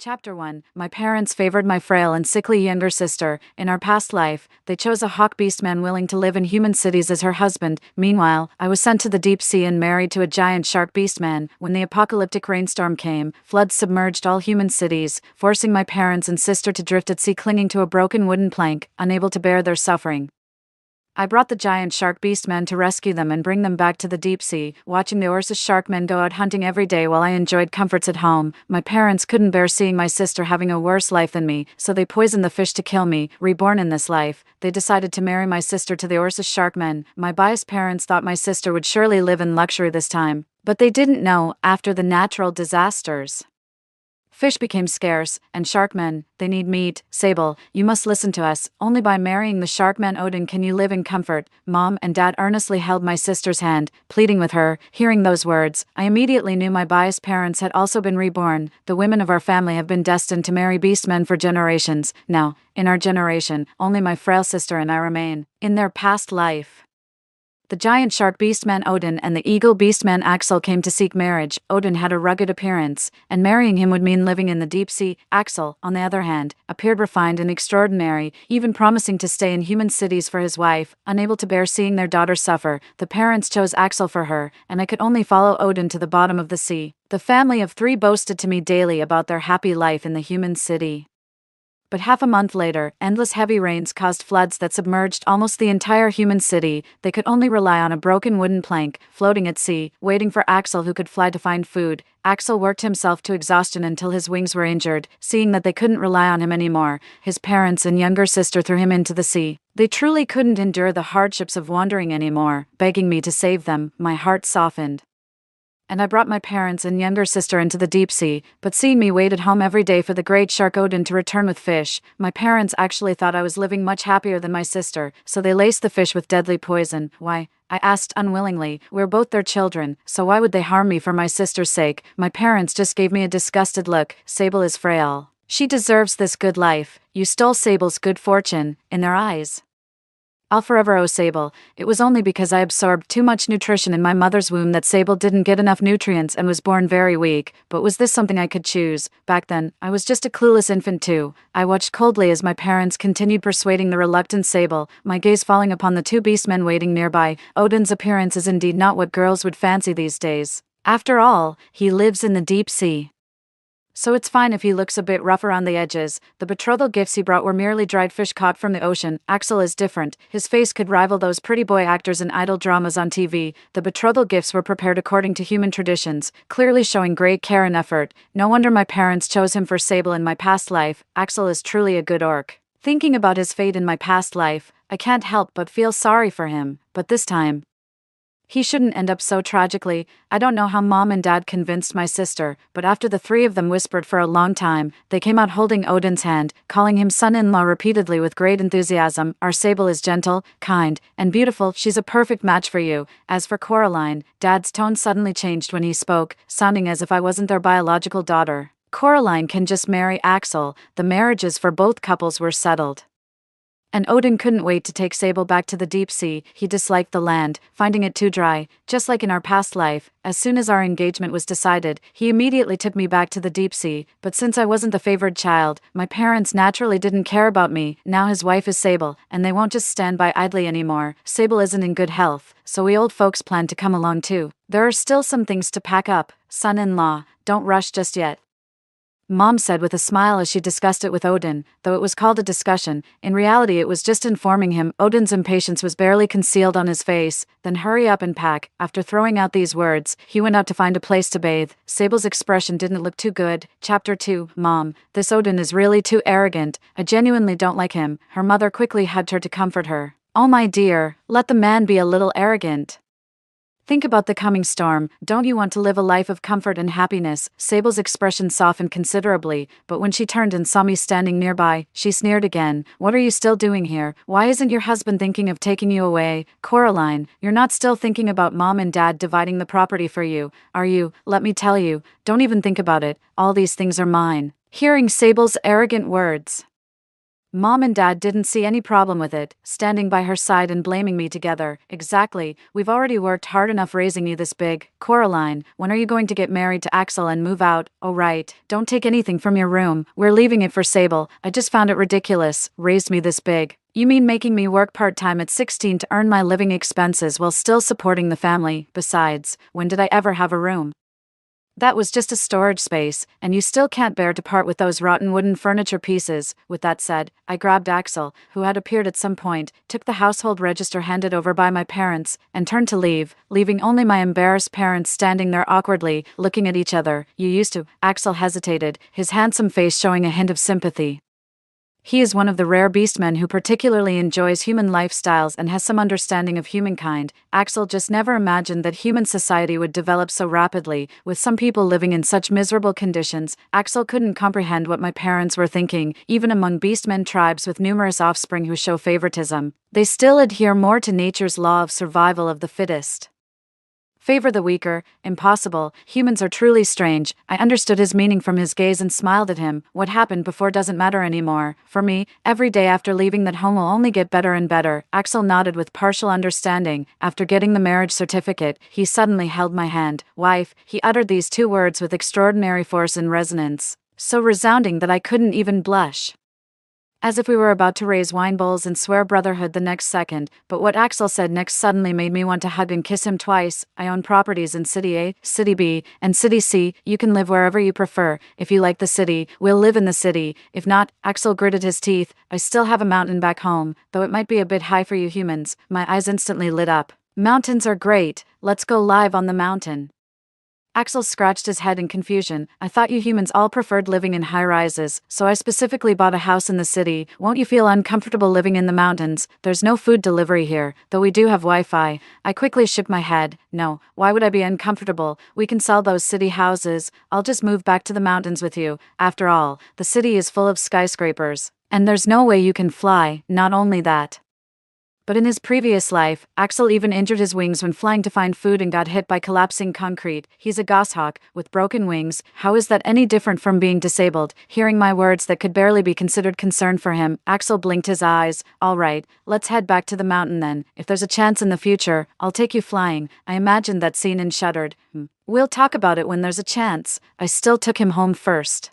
Chapter 1. My parents favored my frail and sickly younger sister. In our past life, they chose a hawk beastman willing to live in human cities as her husband. Meanwhile, I was sent to the deep sea and married to a giant shark beastman. When the apocalyptic rainstorm came, floods submerged all human cities, forcing my parents and sister to drift at sea clinging to a broken wooden plank, unable to bear their suffering. I brought the giant shark beastmen to rescue them and bring them back to the deep sea, watching the Ursus sharkmen go out hunting every day while I enjoyed comforts at home. My parents couldn't bear seeing my sister having a worse life than me, so they poisoned the fish to kill me. Reborn in this life, they decided to marry my sister to the Ursus sharkmen. My biased parents thought my sister would surely live in luxury this time, but they didn't know, after the natural disasters, fish became scarce, and sharkmen, they need meat. Sable, you must listen to us. Only by marrying the sharkman Odin can you live in comfort. Mom and Dad earnestly held my sister's hand, pleading with her. Hearing those words, I immediately knew my biased parents had also been reborn. The women of our family have been destined to marry beastmen for generations. Now, in our generation, only my frail sister and I remain. In their past life, the giant shark beastman Odin and the eagle beastman Axel came to seek marriage. Odin had a rugged appearance, and marrying him would mean living in the deep sea. Axel, on the other hand, appeared refined and extraordinary, even promising to stay in human cities for his wife. Unable to bear seeing their daughter suffer, the parents chose Axel for her, and I could only follow Odin to the bottom of the sea. The family of three boasted to me daily about their happy life in the human city. But half a month later, endless heavy rains caused floods that submerged almost the entire human city. They could only rely on a broken wooden plank, floating at sea, waiting for Axel who could fly to find food. Axel worked himself to exhaustion until his wings were injured. Seeing that they couldn't rely on him anymore, his parents and younger sister threw him into the sea. They truly couldn't endure the hardships of wandering anymore, begging me to save them. My heart softened, and I brought my parents and younger sister into the deep sea, but seeing me wait at home every day for the great shark Odin to return with fish, my parents actually thought I was living much happier than my sister, so they laced the fish with deadly poison. Why? I asked unwillingly. We're both their children, so why would they harm me for my sister's sake? My parents just gave me a disgusted look. Sable is frail. She deserves this good life. You stole Sable's good fortune. In their eyes, I'll forever owe Sable. It was only because I absorbed too much nutrition in my mother's womb that Sable didn't get enough nutrients and was born very weak. But was this something I could choose? Back then, I was just a clueless infant too. I watched coldly as my parents continued persuading the reluctant Sable, my gaze falling upon the two beastmen waiting nearby. Odin's appearance is indeed not what girls would fancy these days. After all, he lives in the deep sea, so it's fine if he looks a bit rough around the edges. The betrothal gifts he brought were merely dried fish caught from the ocean. Axel is different. His face could rival those pretty boy actors in idol dramas on TV. The betrothal gifts were prepared according to human traditions, clearly showing great care and effort. No wonder my parents chose him for Sable in my past life. Axel is truly a good orc. Thinking about his fate in my past life, I can't help but feel sorry for him. But this time, he shouldn't end up so tragically. I don't know how Mom and Dad convinced my sister, but after the three of them whispered for a long time, they came out holding Odin's hand, calling him son-in-law repeatedly with great enthusiasm. Our Sable is gentle, kind, and beautiful. She's a perfect match for you. As for Coraline, Dad's tone suddenly changed when he spoke, sounding as if I wasn't their biological daughter. Coraline can just marry Axel. The marriages for both couples were settled, and Odin couldn't wait to take Sable back to the deep sea. He disliked the land, finding it too dry, just like in our past life. As soon as our engagement was decided, he immediately took me back to the deep sea, but since I wasn't the favored child, my parents naturally didn't care about me. Now his wife is Sable, and they won't just stand by idly anymore. Sable isn't in good health, so we old folks plan to come along too. There are still some things to pack up. Son-in-law, don't rush just yet, Mom said with a smile as she discussed it with Odin. Though it was called a discussion, in reality it was just informing him. Odin's impatience was barely concealed on his face. Then hurry up and pack. After throwing out these words, he went out to find a place to bathe. Sable's expression didn't look too good. Chapter 2. Mom, this Odin is really too arrogant. I genuinely don't like him. Her mother quickly hugged her to comfort her. Oh my dear, let the man be a little arrogant. Think about the coming storm. Don't you want to live a life of comfort and happiness? Sable's expression softened considerably, but when she turned and saw me standing nearby, she sneered again. What are you still doing here? Why isn't your husband thinking of taking you away? Coraline, you're not still thinking about Mom and Dad dividing the property for you, are you? Let me tell you, don't even think about it. All these things are mine. Hearing Sable's arrogant words, Mom and Dad didn't see any problem with it, standing by her side and blaming me together. Exactly, we've already worked hard enough raising you this big. Coraline, when are you going to get married to Axel and move out? Oh right, don't take anything from your room, we're leaving it for Sable. I just found it ridiculous, raised me this big. You mean making me work part-time at 16 to earn my living expenses while still supporting the family? Besides, when did I ever have a room? That was just a storage space, and you still can't bear to part with those rotten wooden furniture pieces. With that said, I grabbed Axel, who had appeared at some point, took the household register handed over by my parents, and turned to leave, leaving only my embarrassed parents standing there awkwardly, looking at each other. You used to. Axel hesitated, his handsome face showing a hint of sympathy. He is one of the rare beastmen who particularly enjoys human lifestyles and has some understanding of humankind. Axel just never imagined that human society would develop so rapidly, with some people living in such miserable conditions. Axel couldn't comprehend what my parents were thinking. Even among beastmen tribes with numerous offspring who show favoritism, they still adhere more to nature's law of survival of the fittest. Favor the weaker, impossible, humans are truly strange. I understood his meaning from his gaze and smiled at him. What happened before doesn't matter anymore. For me, every day after leaving that home will only get better and better. Axel nodded with partial understanding. After getting the marriage certificate, he suddenly held my hand. Wife, he uttered these two words with extraordinary force and resonance, so resounding that I couldn't even blush. As if we were about to raise wine bowls and swear brotherhood the next second, but what Axel said next suddenly made me want to hug and kiss him twice. I own properties in City A, City B, and City C. You can live wherever you prefer. If you like the city, we'll live in the city. If not, Axel gritted his teeth. I still have a mountain back home, though it might be a bit high for you humans. My eyes instantly lit up. Mountains are great. Let's go live on the mountain. Axel scratched his head in confusion. I thought you humans all preferred living in high-rises, so I specifically bought a house in the city. Won't you feel uncomfortable living in the mountains? There's no food delivery here, though we do have Wi-Fi. I quickly shook my head. No, why would I be uncomfortable? We can sell those city houses. I'll just move back to the mountains with you. After all, the city is full of skyscrapers, and there's no way you can fly. Not only that, but in his previous life, Axel even injured his wings when flying to find food and got hit by collapsing concrete. He's a goshawk, with broken wings. How is that any different from being disabled? Hearing my words that could barely be considered concern for him, Axel blinked his eyes. All right, let's head back to the mountain then. If there's a chance in the future, I'll take you flying. I imagined that scene and shuddered. We'll talk about it when there's a chance. I still took him home first.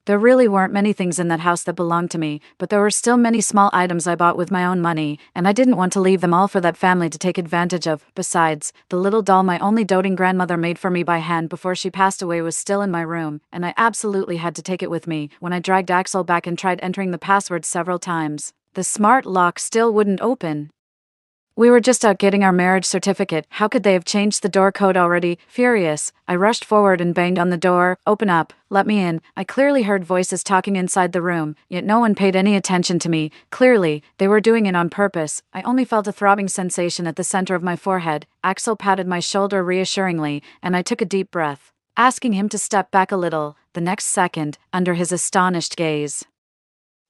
There really weren't many things in that house that belonged to me, but there were still many small items I bought with my own money, and I didn't want to leave them all for that family to take advantage of. Besides, the little doll my only doting grandmother made for me by hand before she passed away was still in my room, and I absolutely had to take it with me. When I dragged Axel back and tried entering the password several times, the smart lock still wouldn't open. We were just out getting our marriage certificate. How could they have changed the door code already? Furious, I rushed forward and banged on the door. Open up, let me in. I clearly heard voices talking inside the room, yet no one paid any attention to me. Clearly, they were doing it on purpose. I only felt a throbbing sensation at the center of my forehead. Axel patted my shoulder reassuringly, and I took a deep breath, asking him to step back a little. The next second, under his astonished gaze,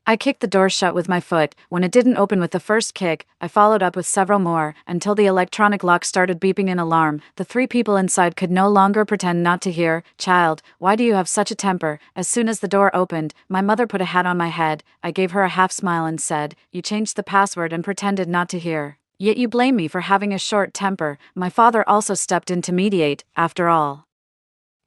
I kicked the door shut with my foot. When it didn't open with the first kick, I followed up with several more, until the electronic lock started beeping an alarm. The three people inside could no longer pretend not to hear. Child, why do you have such a temper? As soon as the door opened, my mother put a hat on my head. I gave her a half smile and said, you changed the password and pretended not to hear. Yet you blame me for having a short temper. My father also stepped in to mediate, after all.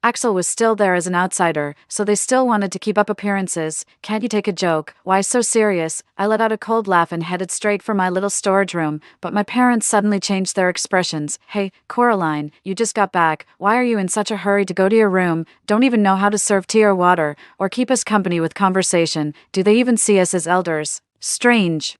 Axel was still there as an outsider, so they still wanted to keep up appearances. Can't you take a joke? Why so serious? I let out a cold laugh and headed straight for my little storage room, but my parents suddenly changed their expressions. Hey, Coraline, you just got back. Why are you in such a hurry to go to your room? Don't even know how to serve tea or water, or keep us company with conversation. Do they even see us as elders? Strange.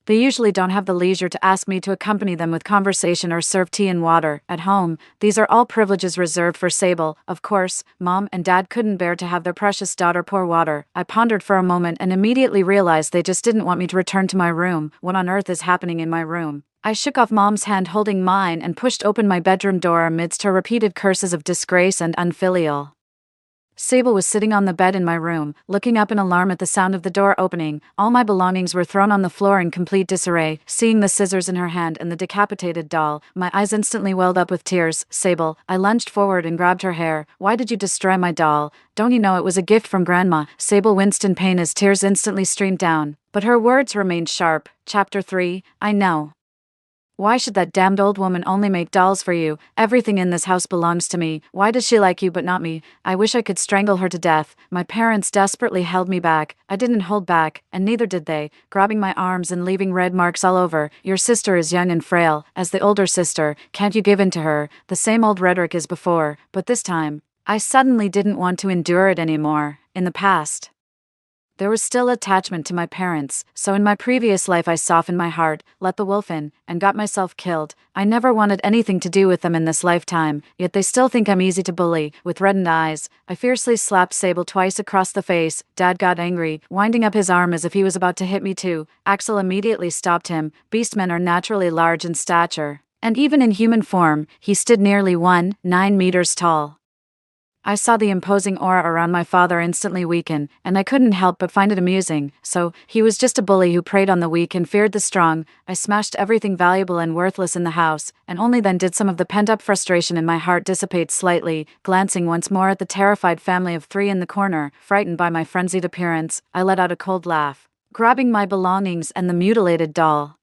They usually don't have the leisure to ask me to accompany them with conversation or serve tea and water. At home, these are all privileges reserved for Sable. Of course, Mom and Dad couldn't bear to have their precious daughter pour water. I pondered for a moment and immediately realized they just didn't want me to return to my room. What on earth is happening in my room? I shook off Mom's hand holding mine and pushed open my bedroom door amidst her repeated curses of disgrace and unfilial Sable was sitting on the bed in my room, looking up in alarm at the sound of the door opening. All my belongings were thrown on the floor in complete disarray. Seeing the scissors in her hand and the decapitated doll, my eyes instantly welled up with tears. Sable, I lunged forward and grabbed her hair. Why did you destroy my doll? Don't you know it was a gift from Grandma? Sable winced in pain as tears instantly streamed down. But her words remained sharp. Chapter 3, I know. Why should that damned old woman only make dolls for you? Everything in this house belongs to me. Why does she like you but not me? I wish I could strangle her to death. My parents desperately held me back. I didn't hold back, and neither did they, grabbing my arms and leaving red marks all over. Your sister is young and frail. As the older sister, can't you give in to her? The same old rhetoric as before, but this time, I suddenly didn't want to endure it anymore. In the past, there was still attachment to my parents, so in my previous life I softened my heart, let the wolf in, and got myself killed. I never wanted anything to do with them in this lifetime, yet they still think I'm easy to bully. With reddened eyes, I fiercely slapped Sable twice across the face. Dad got angry, winding up his arm as if he was about to hit me too. Axel immediately stopped him. Beastmen are naturally large in stature, and even in human form, he stood nearly 9 meters tall. I saw the imposing aura around my father instantly weaken, and I couldn't help but find it amusing. So, he was just a bully who preyed on the weak and feared the strong. I smashed everything valuable and worthless in the house, and only then did some of the pent-up frustration in my heart dissipate slightly. Glancing once more at the terrified family of 3 in the corner, frightened by my frenzied appearance, I let out a cold laugh, grabbing my belongings and the mutilated doll.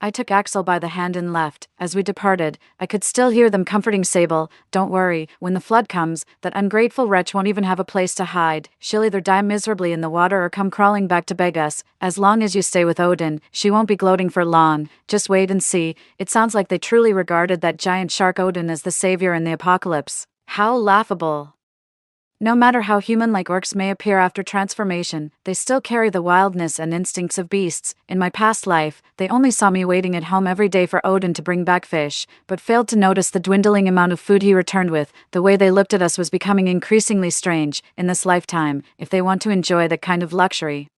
I took Axel by the hand and left. As we departed, I could still hear them comforting Sable. Don't worry, when the flood comes, that ungrateful wretch won't even have a place to hide. She'll either die miserably in the water or come crawling back to beg us. As long as you stay with Odin, she won't be gloating for long. Just wait and see. It sounds like they truly regarded that giant shark Odin as the savior in the apocalypse. How laughable. No matter how human-like orcs may appear after transformation, they still carry the wildness and instincts of beasts. In my past life, they only saw me waiting at home every day for Odin to bring back fish, but failed to notice the dwindling amount of food he returned with. The way they looked at us was becoming increasingly strange. In this lifetime, if they want to enjoy that kind of luxury,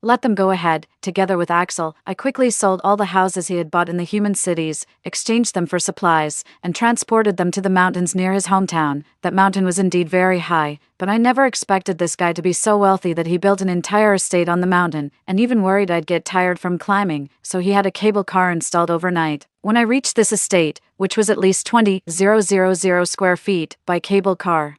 let them go ahead. Together with Axel, I quickly sold all the houses he had bought in the human cities, exchanged them for supplies, and transported them to the mountains near his hometown. That mountain was indeed very high, but I never expected this guy to be so wealthy that he built an entire estate on the mountain, and even worried I'd get tired from climbing, so he had a cable car installed overnight. When I reached this estate, which was at least 20,000 square feet by cable car,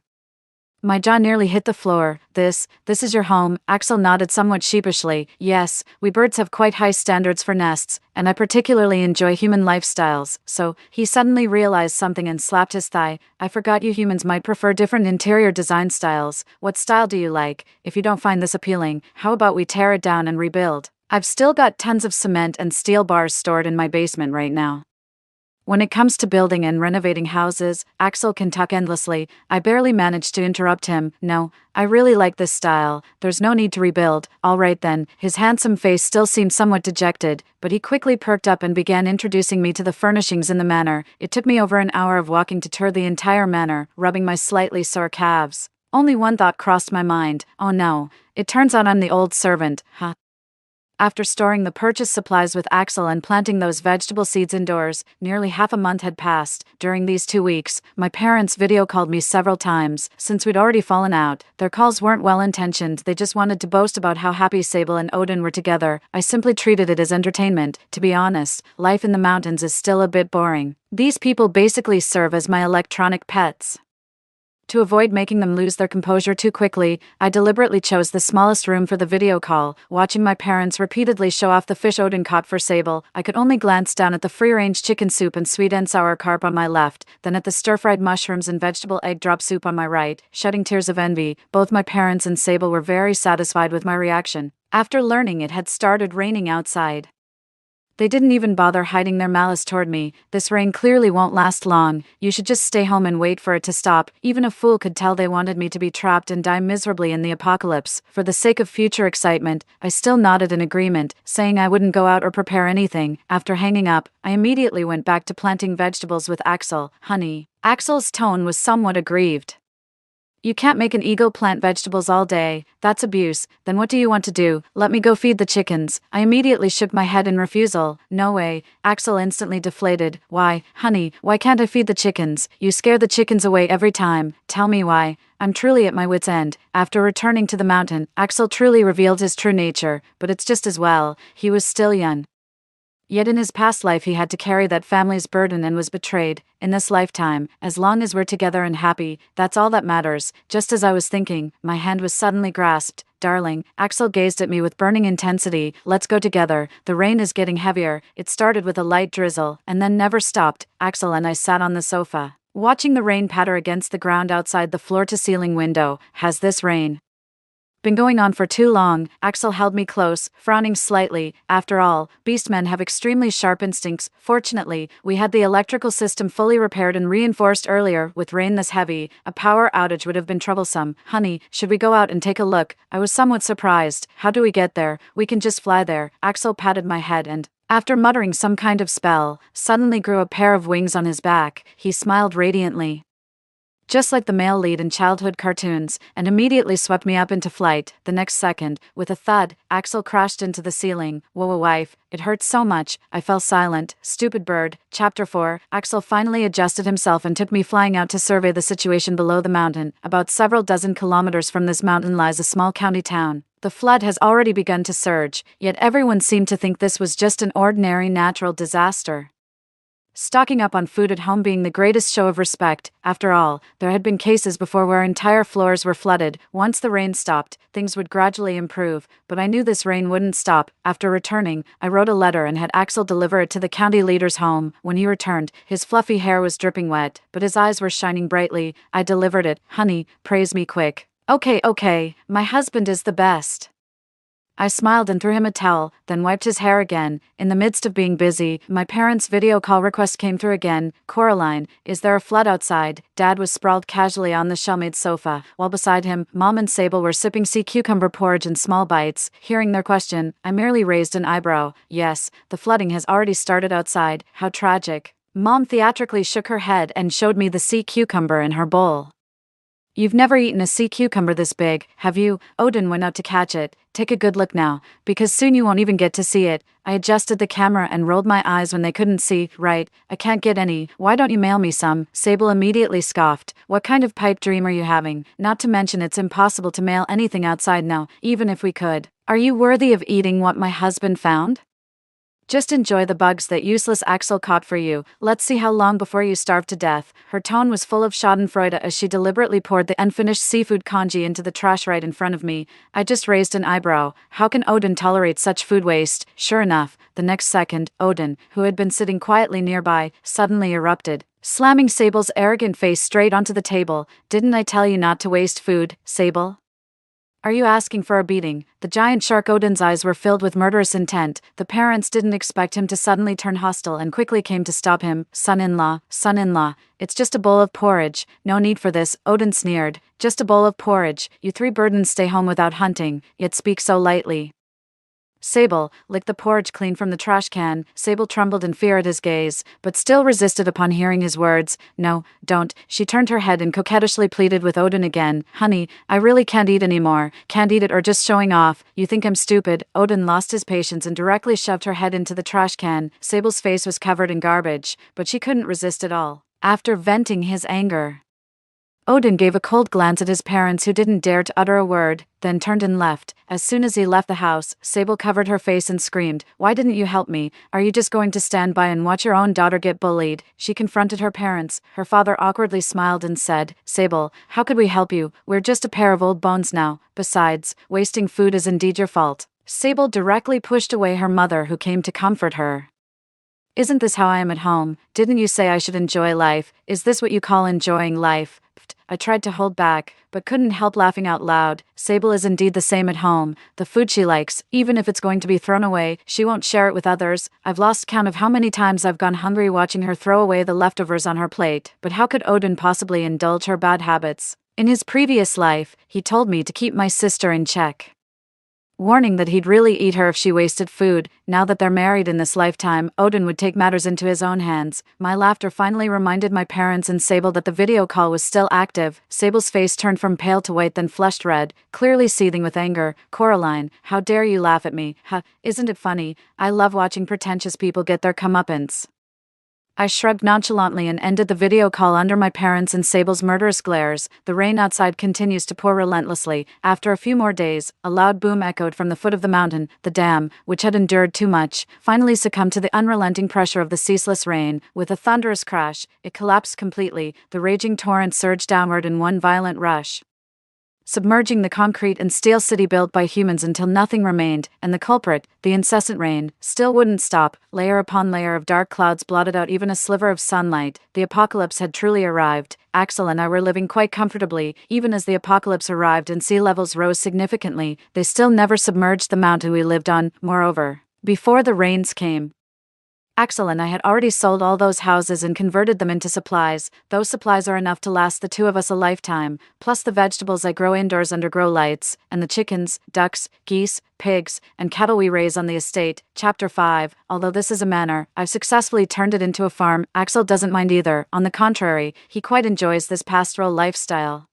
my jaw nearly hit the floor. This is your home? Axel nodded somewhat sheepishly. Yes, we birds have quite high standards for nests, and I particularly enjoy human lifestyles. So, he suddenly realized something and slapped his thigh. I forgot you humans might prefer different interior design styles. What style do you like? If you don't find this appealing, how about we tear it down and rebuild? I've still got tons of cement and steel bars stored in my basement right now. When it comes to building and renovating houses, Axel can talk endlessly. I barely managed to interrupt him. No, I really like this style. There's no need to rebuild. All right then. His handsome face still seemed somewhat dejected, but he quickly perked up and began introducing me to the furnishings in the manor. It took me over an hour of walking to tour the entire manor, rubbing my slightly sore calves. Only one thought crossed my mind. Oh no, it turns out I'm the old servant, huh? After storing the purchased supplies with Axel and planting those vegetable seeds indoors, nearly half a month had passed. During these 2 weeks, my parents video called me several times. Since we'd already fallen out, their calls weren't well-intentioned. They just wanted to boast about how happy Sable and Odin were together. I simply treated it as entertainment. To be honest, life in the mountains is still a bit boring. These people basically serve as my electronic pets. To avoid making them lose their composure too quickly, I deliberately chose the smallest room for the video call. Watching my parents repeatedly show off the fish Odin caught for Sable, I could only glance down at the free-range chicken soup and sweet and sour carp on my left, then at the stir-fried mushrooms and vegetable egg drop soup on my right, shedding tears of envy. Both my parents and Sable were very satisfied with my reaction. After learning it had started raining outside, they didn't even bother hiding their malice toward me. This rain clearly won't last long. You should just stay home and wait for it to stop. Even a fool could tell they wanted me to be trapped and die miserably in the apocalypse. For the sake of future excitement, I still nodded in agreement, saying I wouldn't go out or prepare anything. After hanging up, I immediately went back to planting vegetables with Axel. Honey. Axel's tone was somewhat aggrieved. You can't make an eagle plant vegetables all day. That's abuse. Then what do you want to do? Let me go feed the chickens. I immediately shook my head in refusal. No way. Axel instantly deflated. Why, honey, why can't I feed the chickens? You scare the chickens away every time. Tell me why. I'm truly at my wit's end. After returning to the mountain, Axel truly revealed his true nature, but it's just as well. He was still young. Yet in his past life he had to carry that family's burden and was betrayed. In this lifetime, as long as we're together and happy, that's all that matters. Just as I was thinking, my hand was suddenly grasped. Darling, Axel gazed at me with burning intensity. Let's go together. The rain is getting heavier. It started with a light drizzle, and then never stopped. Axel and I sat on the sofa, watching the rain patter against the ground outside the floor-to-ceiling window. Has this rain been going on for too long? Axel held me close, frowning slightly. After all, beastmen have extremely sharp instincts. Fortunately, we had the electrical system fully repaired and reinforced earlier. With rain this heavy, a power outage would have been troublesome. Honey, should we go out and take a look? I was somewhat surprised. How do we get there? We can just fly there. Axel patted my head and, after muttering some kind of spell, suddenly grew a pair of wings on his back. He smiled radiantly, just like the male lead in childhood cartoons, and immediately swept me up into flight. The next second, with a thud, Axel crashed into the ceiling. Whoa, wife, it hurts so much. I fell silent. Stupid bird. Chapter 4. Axel finally adjusted himself and took me flying out to survey the situation below the mountain. About several dozen kilometers from this mountain lies a small county town. The flood has already begun to surge, yet everyone seemed to think this was just an ordinary natural disaster, stocking up on food at home being the greatest show of respect. After all, there had been cases before where entire floors were flooded. Once the rain stopped, things would gradually improve, but I knew this rain wouldn't stop. After returning, I wrote a letter and had Axel deliver it to the county leader's home. When he returned, his fluffy hair was dripping wet, but his eyes were shining brightly. I delivered it. Honey, praise me quick. Okay, my husband is the best. I smiled and threw him a towel, then wiped his hair again. In the midst of being busy, my parents' video call request came through again. Coraline, is there a flood outside? Dad was sprawled casually on the shell-made sofa, while beside him, Mom and Sable were sipping sea cucumber porridge in small bites. Hearing their question, I merely raised an eyebrow. Yes, the flooding has already started outside. How tragic. Mom theatrically shook her head and showed me the sea cucumber in her bowl. You've never eaten a sea cucumber this big, have you? Odin went out to catch it. Take a good look now, because soon you won't even get to see it. I adjusted the camera and rolled my eyes when they couldn't see. Right, I can't get any. Why don't you mail me some? Sable immediately scoffed. What kind of pipe dream are you having? Not to mention it's impossible to mail anything outside now, even if we could. Are you worthy of eating what my husband found? Just enjoy the bugs that useless Axel caught for you. Let's see how long before you starve to death. Her tone was full of schadenfreude as she deliberately poured the unfinished seafood congee into the trash right in front of me. I just raised an eyebrow. How can Odin tolerate such food waste? Sure enough, the next second, Odin, who had been sitting quietly nearby, suddenly erupted, slamming Sable's arrogant face straight onto the table. Didn't I tell you not to waste food, Sable? Are you asking for a beating? The giant shark Odin's eyes were filled with murderous intent. The parents didn't expect him to suddenly turn hostile and quickly came to stop him. Son-in-law, it's just a bowl of porridge. No need for this, Odin sneered. Just a bowl of porridge. You three burdens stay home without hunting, yet speak so lightly. Sable, lick the porridge clean from the trash can. Sable trembled in fear at his gaze, but still resisted upon hearing his words. No, don't. She turned her head and coquettishly pleaded with Odin again. Honey, I really can't eat anymore. Can't eat it or just showing off. You think I'm stupid? Odin lost his patience and directly shoved her head into the trash can. Sable's face was covered in garbage, but she couldn't resist at all. After venting his anger, Odin gave a cold glance at his parents who didn't dare to utter a word, then turned and left. As soon as he left the house, Sable covered her face and screamed, "Why didn't you help me? Are you just going to stand by and watch your own daughter get bullied?" She confronted her parents. Her father awkwardly smiled and said, "Sable, how could we help you? We're just a pair of old bones now. Besides, wasting food is indeed your fault." Sable directly pushed away her mother who came to comfort her. "Isn't this how I am at home? Didn't you say I should enjoy life? Is this what you call enjoying life?" I tried to hold back, but couldn't help laughing out loud. Sable is indeed the same at home. The food she likes, even if it's going to be thrown away, she won't share it with others. I've lost count of how many times I've gone hungry watching her throw away the leftovers on her plate. But how could Odin possibly indulge her bad habits? In his previous life, he told me to keep my sister in check. warning that he'd really eat her if she wasted food. Now that they're married in this lifetime, Odin would take matters into his own hands. My laughter finally reminded my parents and Sable that the video call was still active. Sable's face turned from pale to white, then flushed red, clearly seething with anger. Coraline, how dare you laugh at me? Ha, isn't it funny? I love watching pretentious people get their comeuppance. I shrugged nonchalantly and ended the video call under my parents' and Sable's murderous glares. The rain outside continues to pour relentlessly. After a few more days, a loud boom echoed from the foot of the mountain. The dam, which had endured too much, finally succumbed to the unrelenting pressure of the ceaseless rain. With a thunderous crash, it collapsed completely. The raging torrent surged downward in one violent rush, submerging the concrete and steel city built by humans until nothing remained, and the culprit, the incessant rain, still wouldn't stop. Layer upon layer of dark clouds blotted out even a sliver of sunlight. The apocalypse had truly arrived. Axel and I were living quite comfortably. Even as the apocalypse arrived and sea levels rose significantly, they still never submerged the mountain we lived on. Moreover, before the rains came, Axel and I had already sold all those houses and converted them into supplies. Those supplies are enough to last the two of us a lifetime, plus the vegetables I grow indoors under grow lights, and the chickens, ducks, geese, pigs, and cattle we raise on the estate. Chapter 5. Although this is a manor, I've successfully turned it into a farm. Axel doesn't mind either. On the contrary, he quite enjoys this pastoral lifestyle.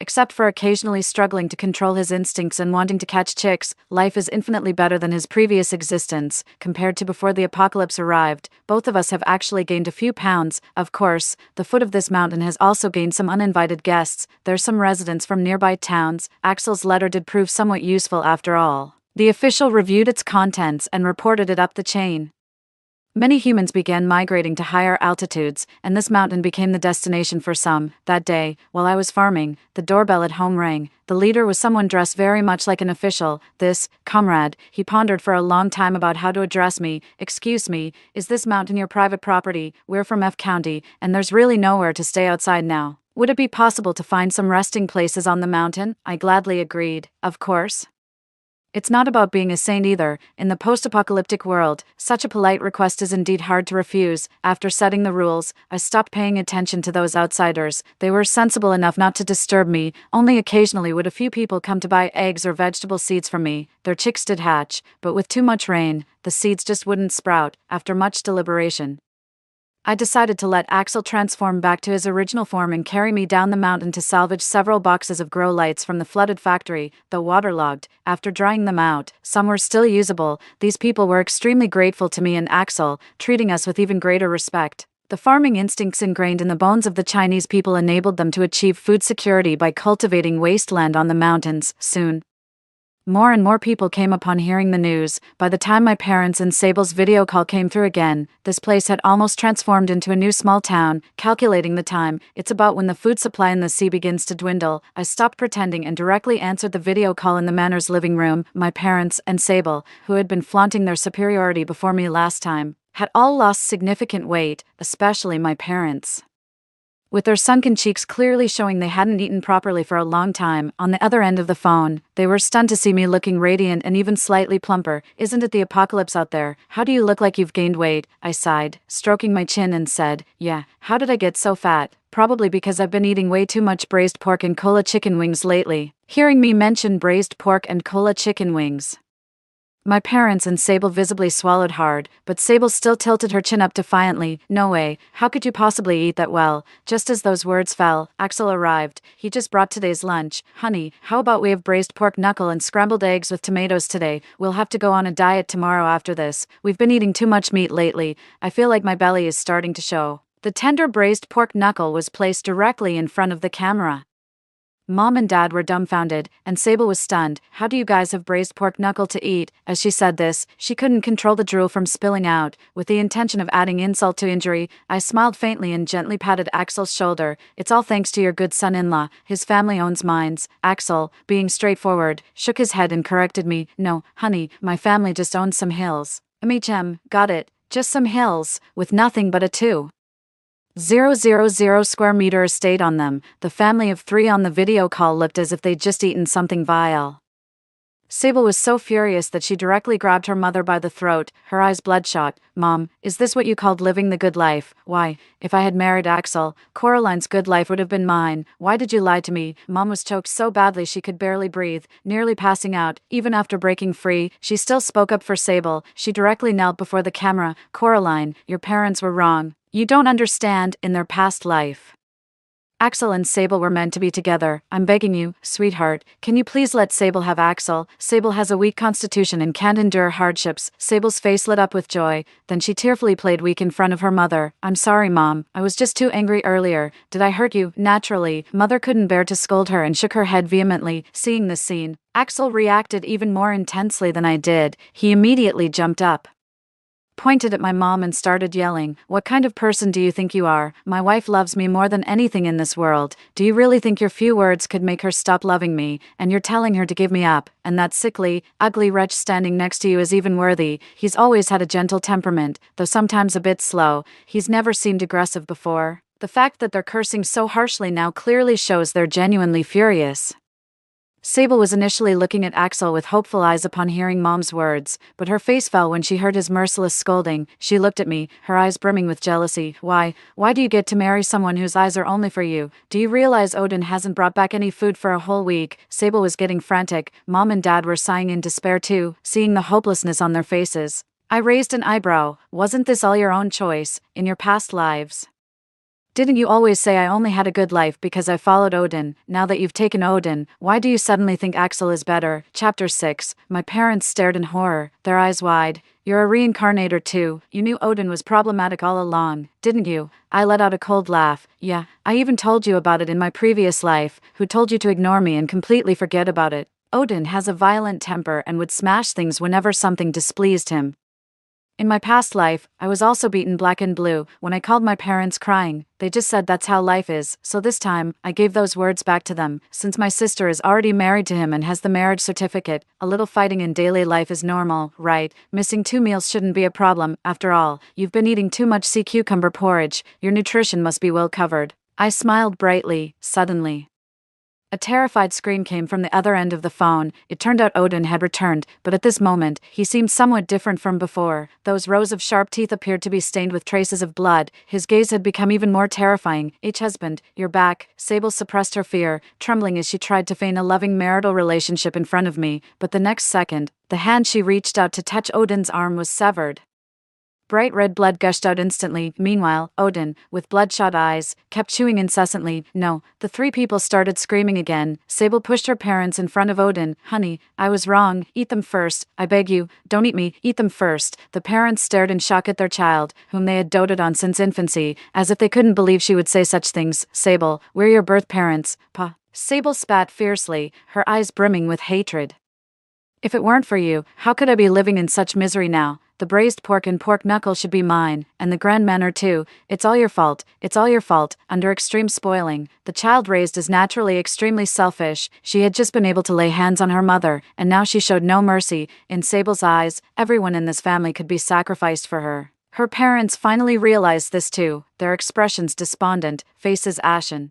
Except for occasionally struggling to control his instincts and wanting to catch chicks, life is infinitely better than his previous existence. Compared to before the apocalypse arrived, both of us have actually gained a few pounds. Of course, the foot of this mountain has also gained some uninvited guests. There's some residents from nearby towns. Axel's letter did prove somewhat useful after all. The official reviewed its contents and reported it up the chain. Many humans began migrating to higher altitudes, and this mountain became the destination for some. That day, while I was farming, the doorbell at home rang. The leader was someone dressed very much like an official. This, comrade, he pondered for a long time about how to address me. Excuse me, is this mountain your private property? We're from F County, and there's really nowhere to stay outside now. Would it be possible to find some resting places on the mountain? I gladly agreed. Of course. It's not about being a saint either. In the post-apocalyptic world, such a polite request is indeed hard to refuse. After setting the rules, I stopped paying attention to those outsiders. They were sensible enough not to disturb me. Only occasionally would a few people come to buy eggs or vegetable seeds from me. Their chicks did hatch, but with too much rain, the seeds just wouldn't sprout. After much deliberation, I decided to let Axel transform back to his original form and carry me down the mountain to salvage several boxes of grow lights from the flooded factory. Though waterlogged, after drying them out, some were still usable. These people were extremely grateful to me and Axel, treating us with even greater respect. The farming instincts ingrained in the bones of the Chinese people enabled them to achieve food security by cultivating wasteland on the mountains. Soon, more and more people came upon hearing the news. By the time my parents and Sable's video call came through again, this place had almost transformed into a new small town. Calculating the time, it's about when the food supply in the sea begins to dwindle. I stopped pretending and directly answered the video call in the manor's living room. My parents and Sable, who had been flaunting their superiority before me last time, had all lost significant weight, especially my parents, with their sunken cheeks clearly showing they hadn't eaten properly for a long time. On the other end of the phone, they were stunned to see me looking radiant and even slightly plumper. Isn't it the apocalypse out there? How do you look like you've gained weight? I sighed, stroking my chin and said, yeah, how did I get so fat? Probably because I've been eating way too much braised pork and cola chicken wings lately. Hearing me mention braised pork and cola chicken wings, my parents and Sable visibly swallowed hard, but Sable still tilted her chin up defiantly. No way, how could you possibly eat that well? Just as those words fell, Axel arrived. He just brought today's lunch. Honey, how about we have braised pork knuckle and scrambled eggs with tomatoes today? We'll have to go on a diet tomorrow after this. We've been eating too much meat lately. I feel like my belly is starting to show. The tender braised pork knuckle was placed directly in front of the camera. Mom and Dad were dumbfounded, and Sable was stunned. How do you guys have braised pork knuckle to eat? As she said this, she couldn't control the drool from spilling out. With the intention of adding insult to injury, I smiled faintly and gently patted Axel's shoulder. It's all thanks to your good son-in-law. His family owns mines. Axel, being straightforward, shook his head and corrected me. No, honey, my family just owns some hills. Got it. Just some hills, with nothing but a 2,000 square meter estate on them. The family of 3 on the video call looked as if they'd just eaten something vile. Sable was so furious that she directly grabbed her mother by the throat, her eyes bloodshot. Mom, is this what you called living the good life? Why, if I had married Axel, Coraline's good life would have been mine. Why did you lie to me? Mom was choked so badly she could barely breathe, nearly passing out. Even after breaking free, she still spoke up for Sable. She directly knelt before the camera. Coraline, your parents were wrong. You don't understand, in their past life, Axel and Sable were meant to be together. I'm begging you, sweetheart, can you please let Sable have Axel? Sable has a weak constitution and can't endure hardships. Sable's face lit up with joy. Then she tearfully played weak in front of her mother. I'm sorry, Mom. I was just too angry earlier. Did I hurt you? Naturally. Mother couldn't bear to scold her and shook her head vehemently. Seeing this scene, Axel reacted even more intensely than I did. He immediately jumped up, pointed at my mom and started yelling, "What kind of person do you think you are? My wife loves me more than anything in this world. Do you really think your few words could make her stop loving me? And you're telling her to give me up, and that sickly, ugly wretch standing next to you is even worthy. He's always had a gentle temperament, though sometimes a bit slow. He's never seemed aggressive before." The fact that they're cursing so harshly now clearly shows they're genuinely furious. Sable was initially looking at Axel with hopeful eyes upon hearing Mom's words, but her face fell when she heard his merciless scolding. She looked at me, her eyes brimming with jealousy. Why do you get to marry someone whose eyes are only for you? Do you realize Odin hasn't brought back any food for a whole week? Sable was getting frantic. Mom and Dad were sighing in despair too, seeing the hopelessness on their faces. I raised an eyebrow. Wasn't this all your own choice, in your past lives? Didn't you always say I only had a good life because I followed Odin? Now that you've taken Odin, why do you suddenly think Axel is better? Chapter 6. My parents stared in horror, their eyes wide. You're a reincarnator too. You knew Odin was problematic all along, didn't you? I let out a cold laugh. Yeah, I even told you about it in my previous life. Who told you to ignore me and completely forget about it? Odin has a violent temper and would smash things whenever something displeased him. In my past life, I was also beaten black and blue. When I called my parents crying, they just said that's how life is. So this time, I gave those words back to them. Since my sister is already married to him and has the marriage certificate, a little fighting in daily life is normal, right? Missing 2 meals shouldn't be a problem. After all, you've been eating too much sea cucumber porridge. Your nutrition must be well covered. I smiled brightly. Suddenly, a terrified scream came from the other end of the phone. It turned out Odin had returned, but at this moment, he seemed somewhat different from before. Those rows of sharp teeth appeared to be stained with traces of blood. His gaze had become even more terrifying. Husband, you're back. Sable suppressed her fear, trembling as she tried to feign a loving marital relationship in front of me, but the next second, the hand she reached out to touch Odin's arm was severed. Bright red blood gushed out instantly. Meanwhile, Odin, with bloodshot eyes, kept chewing incessantly. No, the 3 people started screaming again. Sable pushed her parents in front of Odin. Honey, I was wrong. Eat them first. I beg you, don't eat me. Eat them first. The parents stared in shock at their child, whom they had doted on since infancy, as if they couldn't believe she would say such things. Sable, we're your birth parents. Pa. Sable spat fiercely, her eyes brimming with hatred. If it weren't for you, how could I be living in such misery now? The braised pork and pork knuckle should be mine, and the grand manor too. It's all your fault. It's all your fault. Under extreme spoiling, the child raised is naturally extremely selfish. She had just been able to lay hands on her mother, and now she showed no mercy. In Sable's eyes, everyone in this family could be sacrificed for her. Her parents finally realized this too, their expressions despondent, faces ashen.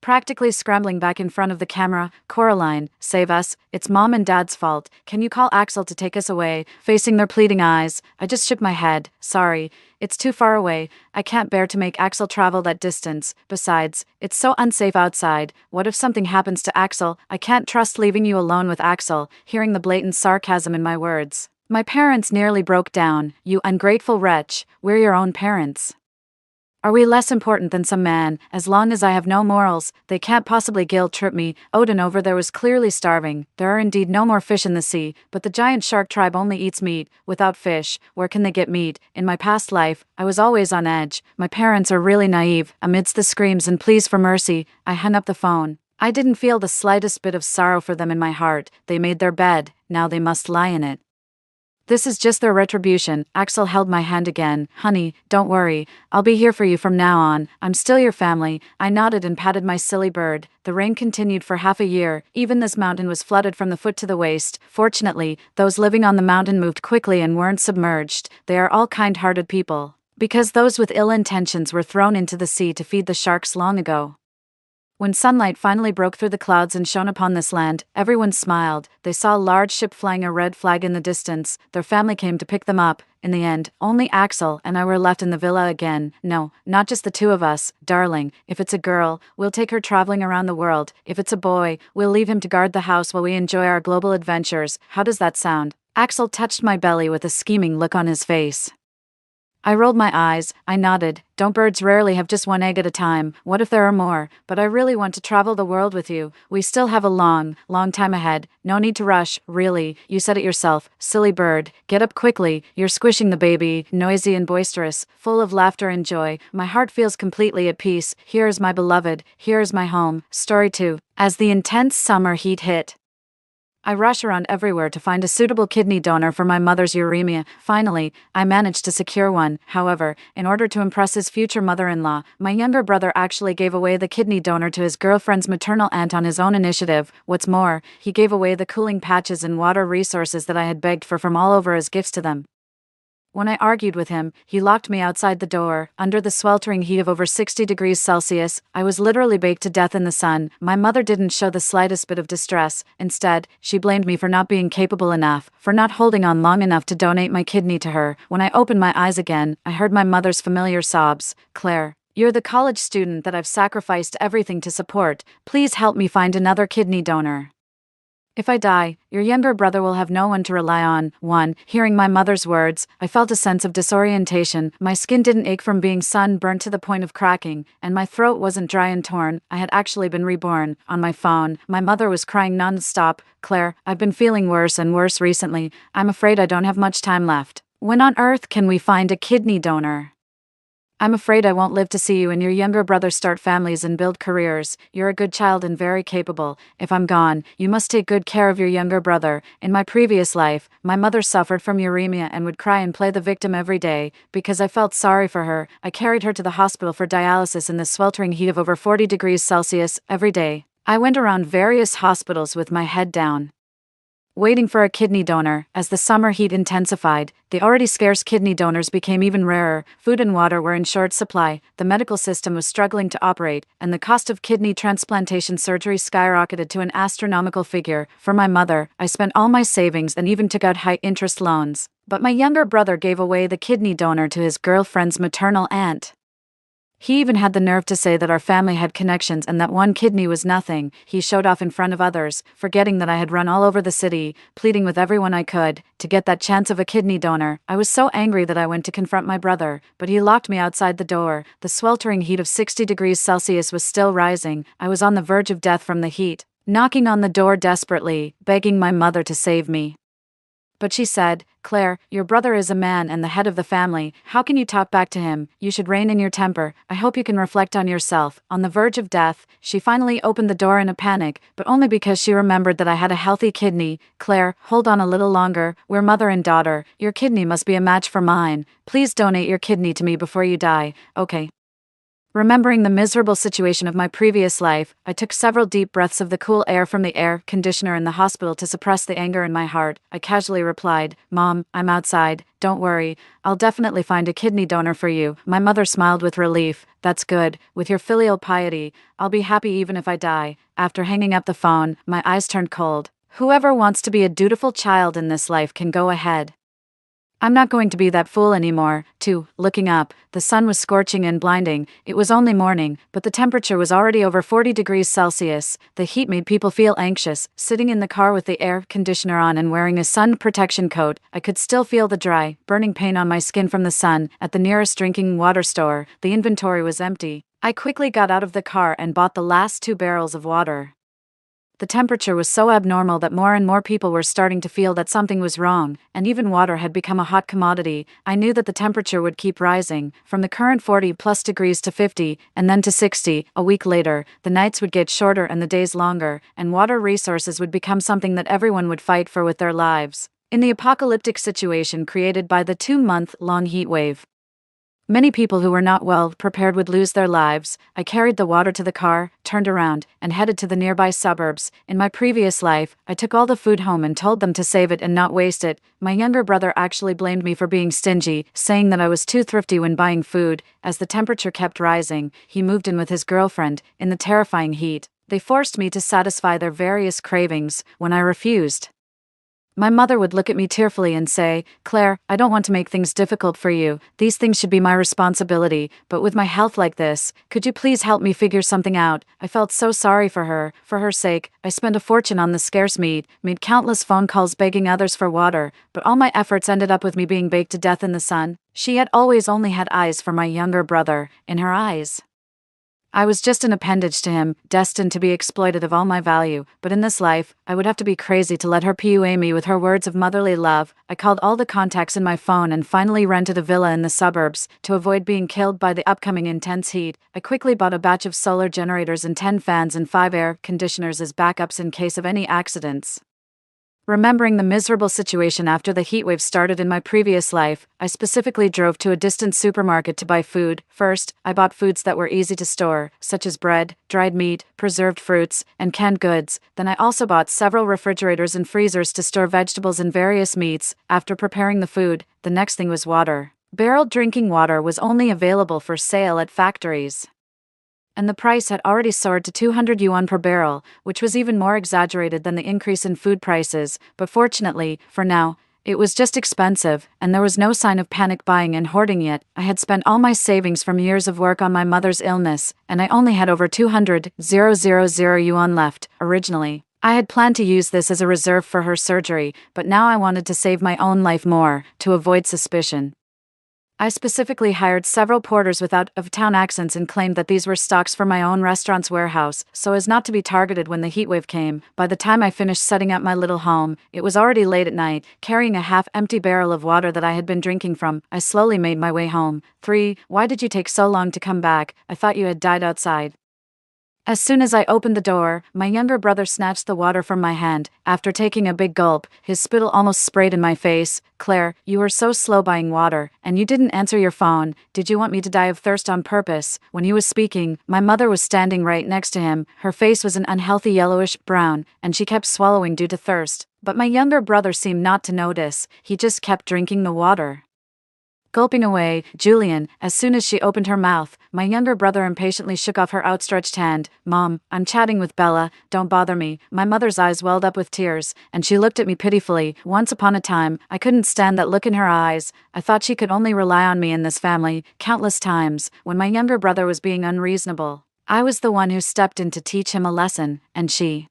Practically scrambling back in front of the camera, Coraline, save us, it's Mom and Dad's fault. Can you call Axel to take us away? Facing their pleading eyes, I just shook my head. Sorry, it's too far away. I can't bear to make Axel travel that distance. Besides, it's so unsafe outside. What if something happens to Axel? I can't trust leaving you alone with Axel. Hearing the blatant sarcasm in my words, my parents nearly broke down. You ungrateful wretch, we're your own parents. Are we less important than some man? As long as I have no morals, they can't possibly guilt-trip me. Odin over there was clearly starving. There are indeed no more fish in the sea, but the giant shark tribe only eats meat. Without fish, where can they get meat? In my past life, I was always on edge. My parents are really naive. Amidst the screams and pleas for mercy, I hung up the phone. I didn't feel the slightest bit of sorrow for them in my heart. They made their bed, now they must lie in it. This is just their retribution. Axel held my hand again. Honey, don't worry. I'll be here for you from now on. I'm still your family. I nodded and patted my silly bird. The rain continued for half a year. Even this mountain was flooded from the foot to the waist. Fortunately, those living on the mountain moved quickly and weren't submerged. They are all kind-hearted people, because those with ill intentions were thrown into the sea to feed the sharks long ago. When sunlight finally broke through the clouds and shone upon this land, everyone smiled. They saw a large ship flying a red flag in the distance. Their family came to pick them up. In the end, only Axel and I were left in the villa again. No, not just the two of us, darling. If it's a girl, we'll take her traveling around the world. If it's a boy, we'll leave him to guard the house while we enjoy our global adventures. How does that sound? Axel touched my belly with a scheming look on his face. I rolled my eyes, I nodded. Don't birds rarely have just one egg at a time? What if there are more? But I really want to travel the world with you. We still have a long time ahead. No need to rush, really. You said it yourself. Silly bird. Get up quickly. You're squishing the baby, noisy and boisterous, full of laughter and joy. My heart feels completely at peace. Here is my beloved. Here is my home. Story 2. As the intense summer heat hit, I rush around everywhere to find a suitable kidney donor for my mother's uremia. Finally, I managed to secure one. However, in order to impress his future mother-in-law, my younger brother actually gave away the kidney donor to his girlfriend's maternal aunt on his own initiative. What's more, he gave away the cooling patches and water resources that I had begged for from all over as gifts to them. When I argued with him, he locked me outside the door. Under the sweltering heat of over 60 degrees Celsius, I was literally baked to death in the sun. My mother didn't show the slightest bit of distress. Instead, she blamed me for not being capable enough, for not holding on long enough to donate my kidney to her. When I opened my eyes again, I heard my mother's familiar sobs. Claire, you're the college student that I've sacrificed everything to support. Please help me find another kidney donor. If I die, your younger brother will have no one to rely on. Hearing my mother's words, I felt a sense of disorientation. My skin didn't ache from being sunburned to the point of cracking, and my throat wasn't dry and torn. I had actually been reborn. On my phone, my mother was crying non-stop. Claire, I've been feeling worse and worse recently. I'm afraid I don't have much time left. When on earth can we find a kidney donor? I'm afraid I won't live to see you and your younger brother start families and build careers. You're a good child and very capable. If I'm gone, you must take good care of your younger brother. In my previous life, my mother suffered from uremia and would cry and play the victim every day. Because I felt sorry for her, I carried her to the hospital for dialysis in the sweltering heat of over 40 degrees Celsius every day. I went around various hospitals with my head down, waiting for a kidney donor. As the summer heat intensified, the already scarce kidney donors became even rarer. Food and water were in short supply, the medical system was struggling to operate, and the cost of kidney transplantation surgery skyrocketed to an astronomical figure. For my mother, I spent all my savings and even took out high-interest loans. But my younger brother gave away the kidney donor to his girlfriend's maternal aunt. He even had the nerve to say that our family had connections and that one kidney was nothing. He showed off in front of others, forgetting that I had run all over the city, pleading with everyone I could to get that chance of a kidney donor. I was so angry that I went to confront my brother, but he locked me outside the door. The sweltering heat of 60 degrees Celsius was still rising. I was on the verge of death from the heat, knocking on the door desperately, begging my mother to save me. But she said, Claire, your brother is a man and the head of the family. How can you talk back to him? You should rein in your temper. I hope you can reflect on yourself. On the verge of death, she finally opened the door in a panic, but only because she remembered that I had a healthy kidney. Claire, hold on a little longer. We're mother and daughter. Your kidney must be a match for mine. Please donate your kidney to me before you die. Okay. Remembering the miserable situation of my previous life, I took several deep breaths of the cool air from the air conditioner in the hospital to suppress the anger in my heart. I casually replied, Mom, I'm outside. Don't worry. I'll definitely find a kidney donor for you. My mother smiled with relief. That's good. With your filial piety, I'll be happy even if I die. After hanging up the phone, my eyes turned cold. Whoever wants to be a dutiful child in this life can go ahead. I'm not going to be that fool anymore. 2. Looking up, the sun was scorching and blinding. It was only morning, but the temperature was already over 40 degrees Celsius. The heat made people feel anxious. Sitting in the car with the air conditioner on and wearing a sun protection coat, I could still feel the dry, burning pain on my skin from the sun. At the nearest drinking water store, the inventory was empty. I quickly got out of the car and bought the last 2 barrels of water. The temperature was so abnormal that more and more people were starting to feel that something was wrong, and even water had become a hot commodity. I knew that the temperature would keep rising, from the current 40+ degrees to 50, and then to 60. A week later, the nights would get shorter and the days longer, and water resources would become something that everyone would fight for with their lives. In the apocalyptic situation created by the 2-month-long heat wave, Many people who were not well prepared would lose their lives. I carried the water to the car, turned around, and headed to the nearby suburbs. In my previous life, I took all the food home and told them to save it and not waste it. My younger brother actually blamed me for being stingy, saying that I was too thrifty when buying food. As the temperature kept rising, he moved in with his girlfriend. In the terrifying heat, they forced me to satisfy their various cravings. When I refused, my mother would look at me tearfully and say, "Claire, I don't want to make things difficult for you. These things should be my responsibility, but with my health like this, could you please help me figure something out?" I felt so sorry for her. For her sake, I spent a fortune on the scarce meat, made countless phone calls begging others for water, but all my efforts ended up with me being baked to death in the sun. She had always only had eyes for my younger brother. In her eyes, I was just an appendage to him, destined to be exploited of all my value. But in this life, I would have to be crazy to let her PUA me with her words of motherly love. I called all the contacts in my phone and finally rented a villa in the suburbs. To avoid being killed by the upcoming intense heat, I quickly bought a batch of solar generators and 10 fans and 5 air conditioners as backups in case of any accidents. Remembering the miserable situation after the heatwave started in my previous life, I specifically drove to a distant supermarket to buy food. First, I bought foods that were easy to store, such as bread, dried meat, preserved fruits, and canned goods. Then I also bought several refrigerators and freezers to store vegetables and various meats. After preparing the food, the next thing was water. Barreled drinking water was only available for sale at factories, and the price had already soared to 200 yuan per barrel, which was even more exaggerated than the increase in food prices. But fortunately, for now, it was just expensive, and there was no sign of panic buying and hoarding yet. I had spent all my savings from years of work on my mother's illness, and I only had over 200,000 yuan left. Originally, I had planned to use this as a reserve for her surgery, but now I wanted to save my own life more, to avoid suspicion. I specifically hired several porters with out-of-town accents and claimed that these were stocks for my own restaurant's warehouse, so as not to be targeted when the heatwave came. By the time I finished setting up my little home, it was already late at night. Carrying a half-empty barrel of water that I had been drinking from, I slowly made my way home. 3. Why did you take so long to come back? I thought you had died outside. As soon as I opened the door, my younger brother snatched the water from my hand. After taking a big gulp, his spittle almost sprayed in my face. "Claire, you were so slow buying water, and you didn't answer your phone. Did you want me to die of thirst on purpose?" When he was speaking, my mother was standing right next to him. Her face was an unhealthy yellowish brown, and she kept swallowing due to thirst. But my younger brother seemed not to notice. He just kept drinking the water, gulping away. "Julian," as soon as she opened her mouth, my younger brother impatiently shook off her outstretched hand. "Mom, I'm chatting with Bella, don't bother me." My mother's eyes welled up with tears, and she looked at me pitifully. Once upon a time, I couldn't stand that look in her eyes. I thought she could only rely on me in this family. Countless times, when my younger brother was being unreasonable, I was the one who stepped in to teach him a lesson, and she,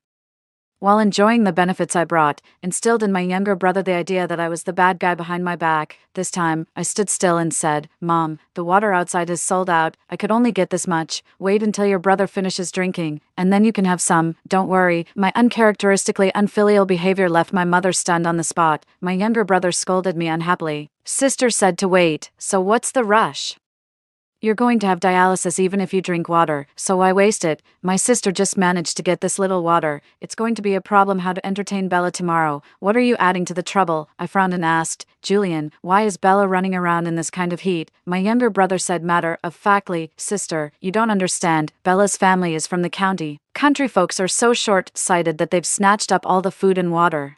while enjoying the benefits I brought, instilled in my younger brother the idea that I was the bad guy behind my back. This time, I stood still and said, "Mom, the water outside is sold out. I could only get this much. Wait until your brother finishes drinking, and then you can have some. Don't worry." My uncharacteristically unfilial behavior left my mother stunned on the spot. My younger brother scolded me unhappily. "Sister said to wait, so what's the rush? You're going to have dialysis even if you drink water, so why waste it? My sister just managed to get this little water. It's going to be a problem how to entertain Bella tomorrow. What are you adding to the trouble?" I frowned and asked, "Julian, why is Bella running around in this kind of heat?" My younger brother said matter-of-factly, "Sister, you don't understand. Bella's family is from the county. Country folks are so short-sighted that they've snatched up all the food and water.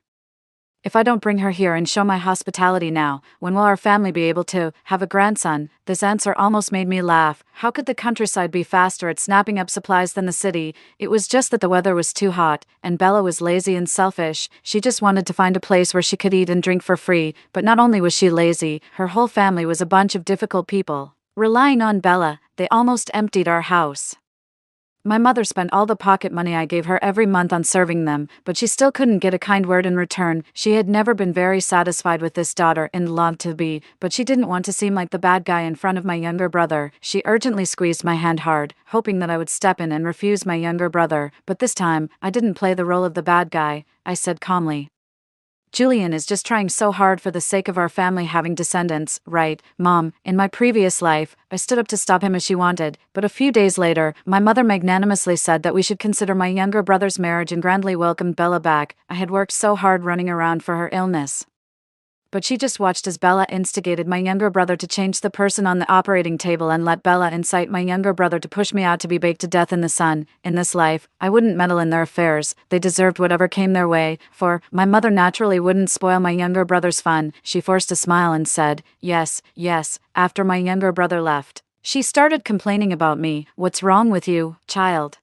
If I don't bring her here and show my hospitality now, when will our family be able to have a grandson?" This answer almost made me laugh. How could the countryside be faster at snapping up supplies than the city? It was just that the weather was too hot, and Bella was lazy and selfish. She just wanted to find a place where she could eat and drink for free. But not only was she lazy, her whole family was a bunch of difficult people. Relying on Bella, they almost emptied our house. My mother spent all the pocket money I gave her every month on serving them, but she still couldn't get a kind word in return. She had never been very satisfied with this daughter-in-law to be, but she didn't want to seem like the bad guy in front of my younger brother. She urgently squeezed my hand hard, hoping that I would step in and refuse my younger brother. But this time, I didn't play the role of the bad guy. I said calmly, "Julian is just trying so hard for the sake of our family having descendants, right, Mom? In my previous life, I stood up to stop him as she wanted, but a few days later, my mother magnanimously said that we should consider my younger brother's marriage and grandly welcomed Bella back. I had worked so hard running around for her illness. But she just watched as Bella instigated my younger brother to change the person on the operating table and let Bella incite my younger brother to push me out to be baked to death in the sun. In this life, I wouldn't meddle in their affairs. They deserved whatever came their way, for my mother naturally wouldn't spoil my younger brother's fun. She forced a smile and said, "Yes, yes," after my younger brother left. She started complaining about me. "What's wrong with you, child?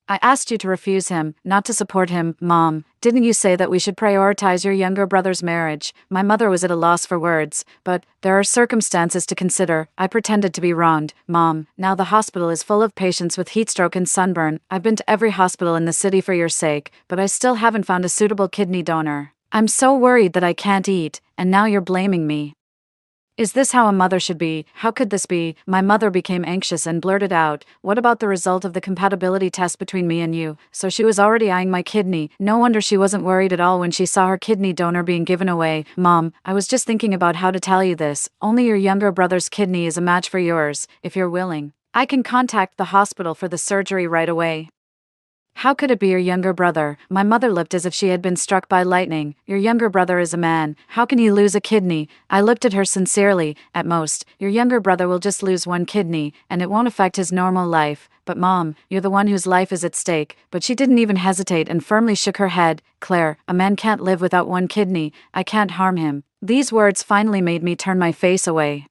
I asked you to refuse him, not to support him, Mom. Didn't you say that we should prioritize your younger brother's marriage?" My mother was at a loss for words. "But there are circumstances to consider." I pretended to be wronged. "Mom, now the hospital is full of patients with heatstroke and sunburn. I've been to every hospital in the city for your sake, but I still haven't found a suitable kidney donor. I'm so worried that I can't eat, and now you're blaming me. Is this how a mother should be? How could this be?" My mother became anxious and blurted out, "What about the result of the compatibility test between me and you?" So she was already eyeing my kidney. No wonder she wasn't worried at all when she saw her kidney donor being given away. "Mom, I was just thinking about how to tell you this. Only your younger brother's kidney is a match for yours. If you're willing, I can contact the hospital for the surgery right away." "How could it be your younger brother?" My mother looked as if she had been struck by lightning. "Your younger brother is a man. How can he lose a kidney?" I looked at her sincerely. "At most, your younger brother will just lose one kidney, and it won't affect his normal life. But Mom, you're the one whose life is at stake." But she didn't even hesitate and firmly shook her head. "Claire, a man can't live without one kidney. I can't harm him." These words finally made me turn my face away,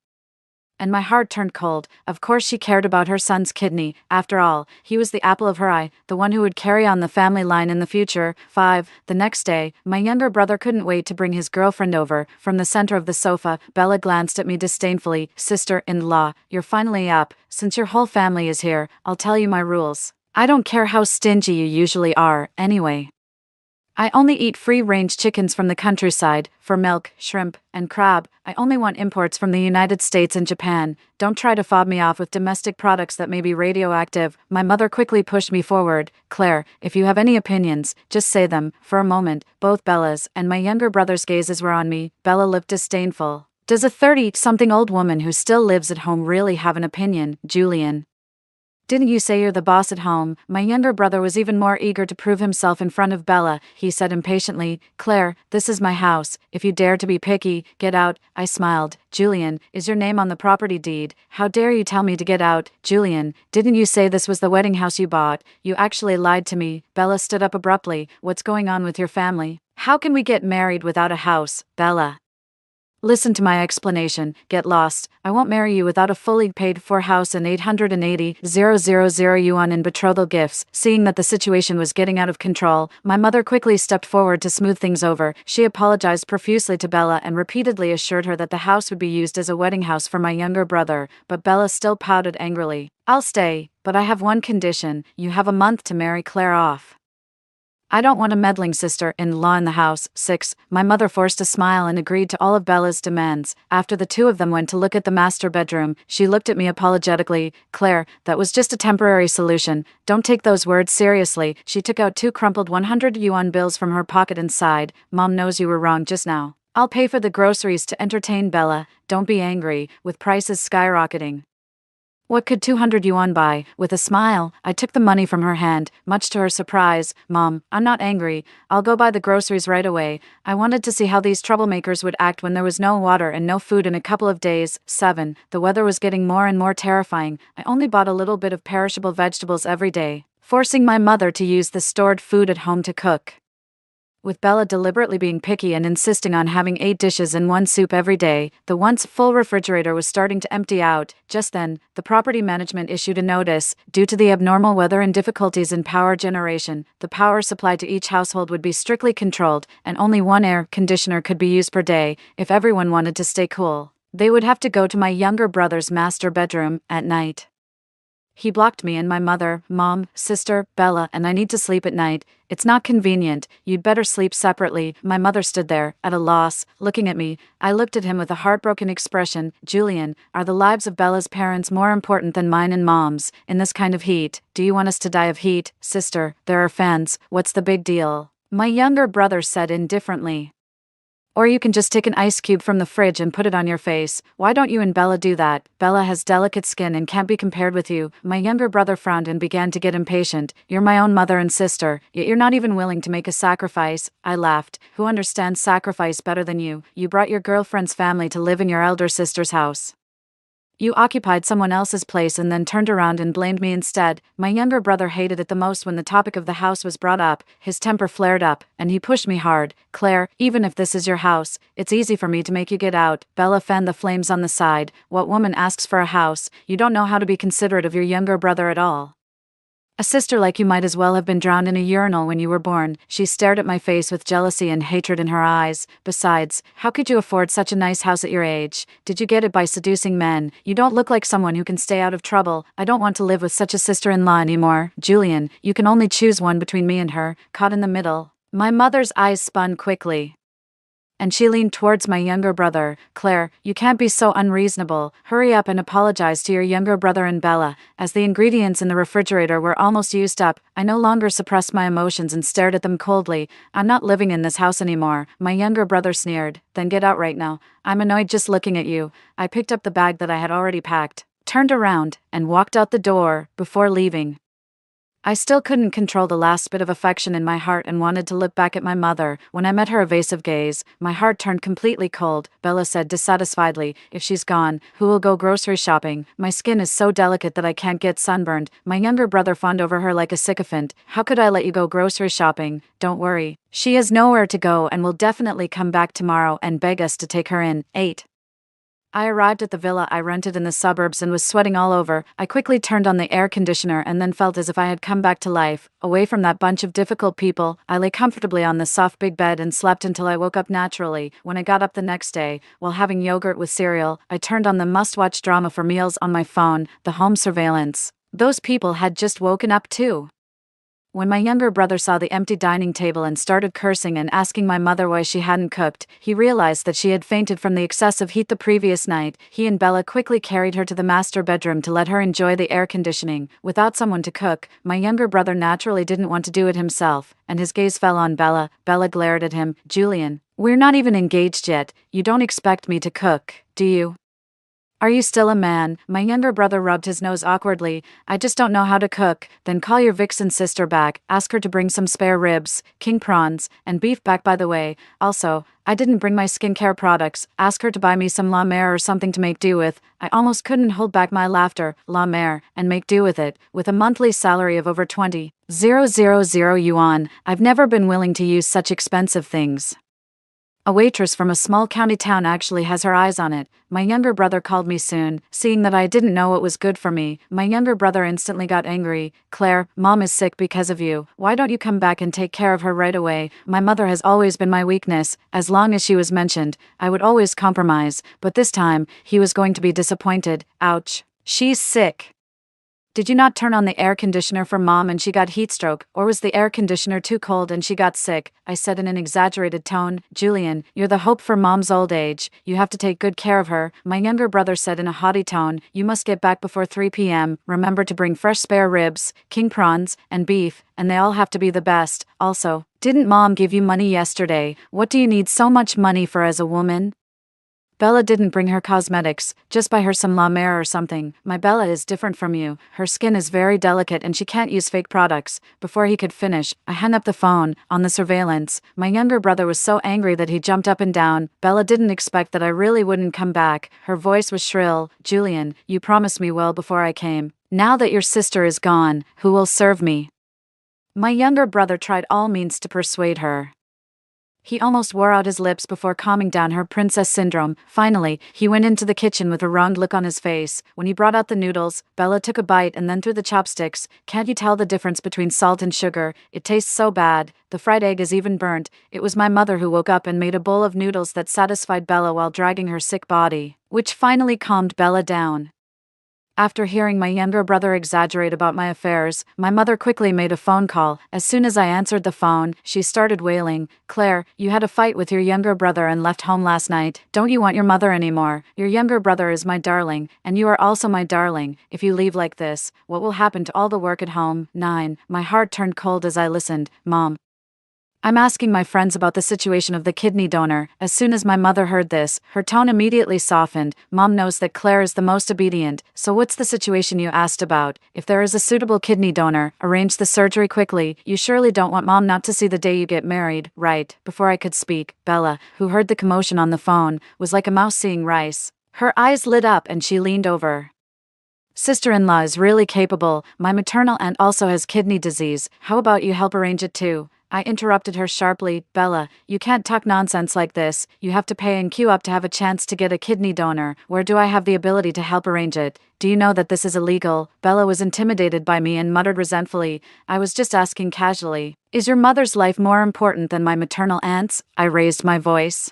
and my heart turned cold. Of course she cared about her son's kidney. After all, he was the apple of her eye, the one who would carry on the family line in the future. 5. The next day, my younger brother couldn't wait to bring his girlfriend over. From the center of the sofa, Bella glanced at me disdainfully. "Sister-in-law, you're finally up. Since your whole family is here, I'll tell you my rules. I don't care how stingy you usually are, anyway. I only eat free-range chickens from the countryside. For milk, shrimp, and crab, I only want imports from the United States and Japan. Don't try to fob me off with domestic products that may be radioactive." My mother quickly pushed me forward. "Claire, if you have any opinions, just say them." For a moment, both Bella's and my younger brother's gazes were on me. Bella looked disdainful. "Does a 30-something old woman who still lives at home really have an opinion, Julian? Didn't you say you're the boss at home?" My younger brother was even more eager to prove himself in front of Bella. He said impatiently, "Claire, this is my house. If you dare to be picky, get out." I smiled. "Julian, is your name on the property deed? How dare you tell me to get out?" "Julian, didn't you say this was the wedding house you bought? You actually lied to me." Bella stood up abruptly. "What's going on with your family? How can we get married without a house, Bella? Listen to my explanation. Get lost. I won't marry you without a fully paid-for house and 880,000 yuan in betrothal gifts." Seeing that the situation was getting out of control, my mother quickly stepped forward to smooth things over. She apologized profusely to Bella and repeatedly assured her that the house would be used as a wedding house for my younger brother, but Bella still pouted angrily. "I'll stay, but I have one condition. You have a month to marry Claire off. I don't want a meddling sister-in-law in the house." 6. My mother forced a smile and agreed to all of Bella's demands. After the two of them went to look at the master bedroom, she looked at me apologetically. "Claire, that was just a temporary solution. Don't take those words seriously." She took out 2 crumpled 100 yuan bills from her pocket and sighed. "Mom knows you were wrong just now. I'll pay for the groceries to entertain Bella. Don't be angry, with prices skyrocketing. What could 200 yuan buy?" With a smile, I took the money from her hand, much to her surprise. "Mom, I'm not angry. I'll go buy the groceries right away. I wanted to see how these troublemakers would act when there was no water and no food in a couple of days." 7. The weather was getting more and more terrifying. I only bought a little bit of perishable vegetables every day, forcing my mother to use the stored food at home to cook. With Bella deliberately being picky and insisting on having 8 dishes and 1 soup every day, the once full refrigerator was starting to empty out. Just then, the property management issued a notice. Due to the abnormal weather and difficulties in power generation, the power supply to each household would be strictly controlled, and only 1 air conditioner could be used per day. If everyone wanted to stay cool, they would have to go to my younger brother's master bedroom at night. He blocked me and my mother. "Mom, sister, Bella, and I need to sleep at night. It's not convenient. You'd better sleep separately." My mother stood there, at a loss, looking at me. I looked at him with a heartbroken expression. "Julian, are the lives of Bella's parents more important than mine and Mom's? In this kind of heat, do you want us to die of heat? Sister, there are fans. What's the big deal?" My younger brother said indifferently. Or you can just take an ice cube from the fridge and put it on your face. Why don't you and Bella do that? Bella has delicate skin and can't be compared with you. My younger brother frowned and began to get impatient. You're my own mother and sister, yet you're not even willing to make a sacrifice. I laughed. Who understands sacrifice better than you? You brought your girlfriend's family to live in your elder sister's house. You occupied someone else's place and then turned around and blamed me instead. My younger brother hated it the most when the topic of the house was brought up. His temper flared up, and he pushed me hard. Claire, even if this is your house, it's easy for me to make you get out. Bella fanned the flames on the side. What woman asks for a house? You don't know how to be considerate of your younger brother at all. A sister like you might as well have been drowned in a urinal when you were born. She stared at my face with jealousy and hatred in her eyes. Besides, how could you afford such a nice house at your age? Did you get it by seducing men? You don't look like someone who can stay out of trouble. I don't want to live with such a sister-in-law anymore. Julian, you can only choose one between me and her, caught in the middle. My mother's eyes spun quickly, and she leaned towards my younger brother. Claire, you can't be so unreasonable. Hurry up and apologize to your younger brother and Bella. As the ingredients in the refrigerator were almost used up, I no longer suppressed my emotions and stared at them coldly. I'm not living in this house anymore. My younger brother sneered. Then get out right now. I'm annoyed just looking at you. I picked up the bag that I had already packed, turned around, and walked out the door. Before leaving, I still couldn't control the last bit of affection in my heart and wanted to look back at my mother. When I met her evasive gaze, my heart turned completely cold. Bella said dissatisfiedly, if she's gone, who will go grocery shopping? My skin is so delicate that I can't get sunburned. My younger brother fawned over her like a sycophant. How could I let you go grocery shopping? Don't worry. She has nowhere to go and will definitely come back tomorrow and beg us to take her in. 8. I arrived at the villa I rented in the suburbs and was sweating all over. I quickly turned on the air conditioner and then felt as if I had come back to life. Away from that bunch of difficult people, I lay comfortably on the soft big bed and slept until I woke up naturally. When I got up the next day, while having yogurt with cereal, I turned on the must-watch drama for meals on my phone, The Home Surveillance. Those people had just woken up too. When my younger brother saw the empty dining table and started cursing and asking my mother why she hadn't cooked, he realized that she had fainted from the excessive heat the previous night. He and Bella quickly carried her to the master bedroom to let her enjoy the air conditioning. Without someone to cook, my younger brother naturally didn't want to do it himself, and his gaze fell on Bella. Bella glared at him. Julian, we're not even engaged yet. You don't expect me to cook, do you? Are you still a man? My younger brother rubbed his nose awkwardly. I just don't know how to cook. Then call your vixen sister back. Ask her to bring some spare ribs, king prawns, and beef back by the way. Also, I didn't bring my skincare products. Ask her to buy me some La Mer or something to make do with. I almost couldn't hold back my laughter. La Mer, and make do with it. With a monthly salary of over 20,000 yuan, I've never been willing to use such expensive things. A waitress from a small county town actually has her eyes on it. My younger brother called me soon, seeing that I didn't know what was good for me. My younger brother instantly got angry. Claire, Mom is sick because of you. Why don't you come back and take care of her right away? My mother has always been my weakness. As long as she was mentioned, I would always compromise. But this time, he was going to be disappointed. Ouch. She's sick. Did you not turn on the air conditioner for Mom and she got heatstroke, or was the air conditioner too cold and she got sick? I said in an exaggerated tone. Julian, you're the hope for Mom's old age. You have to take good care of her. My younger brother said in a haughty tone. You must get back before 3 p.m. Remember to bring fresh spare ribs, king prawns, and beef, and they all have to be the best. Also, didn't Mom give you money yesterday? What do you need so much money for as a woman? Bella didn't bring her cosmetics, just buy her some La Mer or something. My Bella is different from you. Her skin is very delicate and she can't use fake products. Before he could finish, I hung up the phone. On the surveillance, my younger brother was so angry that he jumped up and down. Bella didn't expect that I really wouldn't come back. Her voice was shrill. Julian, you promised me well before I came. Now that your sister is gone, who will serve me? My younger brother tried all means to persuade her. He almost wore out his lips before calming down her princess syndrome. Finally, he went into the kitchen with a wronged look on his face. When he brought out the noodles, Bella took a bite and then threw the chopsticks. Can't you tell the difference between salt and sugar? It tastes so bad. The fried egg is even burnt. It was my mother who woke up and made a bowl of noodles that satisfied Bella while dragging her sick body, which finally calmed Bella down. After hearing my younger brother exaggerate about my affairs, my mother quickly made a phone call. As soon as I answered the phone, she started wailing. Claire, you had a fight with your younger brother and left home last night. Don't you want your mother anymore? Your younger brother is my darling, and you are also my darling. If you leave like this, what will happen to all the work at home? 9. My heart turned cold as I listened. Mom. I'm asking my friends about the situation of the kidney donor. As soon as my mother heard this, her tone immediately softened. Mom knows that Claire is the most obedient, so what's the situation you asked about? If there is a suitable kidney donor, arrange the surgery quickly. You surely don't want Mom not to see the day you get married, right? Before I could speak, Bella, who heard the commotion on the phone, was like a mouse seeing rice. Her eyes lit up and she leaned over. Sister-in-law is really capable. My maternal aunt also has kidney disease. How about you help arrange it too? I interrupted her sharply. Bella, you can't talk nonsense like this. You have to pay and queue up to have a chance to get a kidney donor. Where do I have the ability to help arrange it? Do you know that this is illegal? Bella was intimidated by me and muttered resentfully. I was just asking casually. Is your mother's life more important than my maternal aunt's? I raised my voice.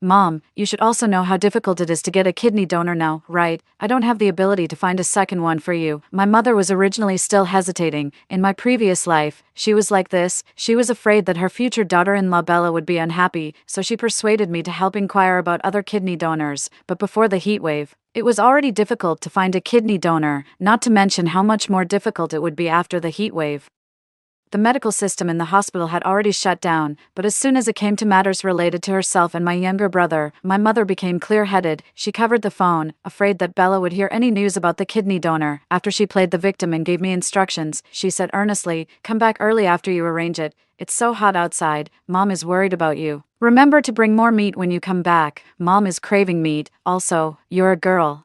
Mom, you should also know how difficult it is to get a kidney donor now, right? I don't have the ability to find a second one for you. My mother was originally still hesitating. In my previous life, she was like this. She was afraid that her future daughter-in-law Bella would be unhappy, so she persuaded me to help inquire about other kidney donors. But before the heat wave, it was already difficult to find a kidney donor, not to mention how much more difficult it would be after the heat wave. The medical system in the hospital had already shut down, but as soon as it came to matters related to herself and my younger brother, my mother became clear-headed. She covered the phone, afraid that Bella would hear any news about the kidney donor. After she played the victim and gave me instructions, she said earnestly, "Come back early after you arrange it. It's so hot outside. Mom is worried about you. Remember to bring more meat when you come back. Mom is craving meat. Also, you're a girl.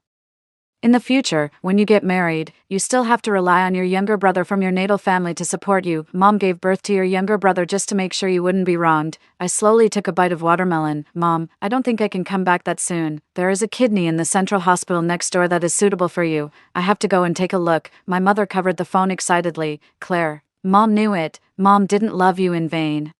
In the future, when you get married, you still have to rely on your younger brother from your natal family to support you. Mom gave birth to your younger brother just to make sure you wouldn't be wronged." I slowly took a bite of watermelon. Mom, I don't think I can come back that soon. There is a kidney in the central hospital next door that is suitable for you. I have to go and take a look. My mother covered the phone excitedly. Claire, Mom knew it. Mom didn't love you in vain.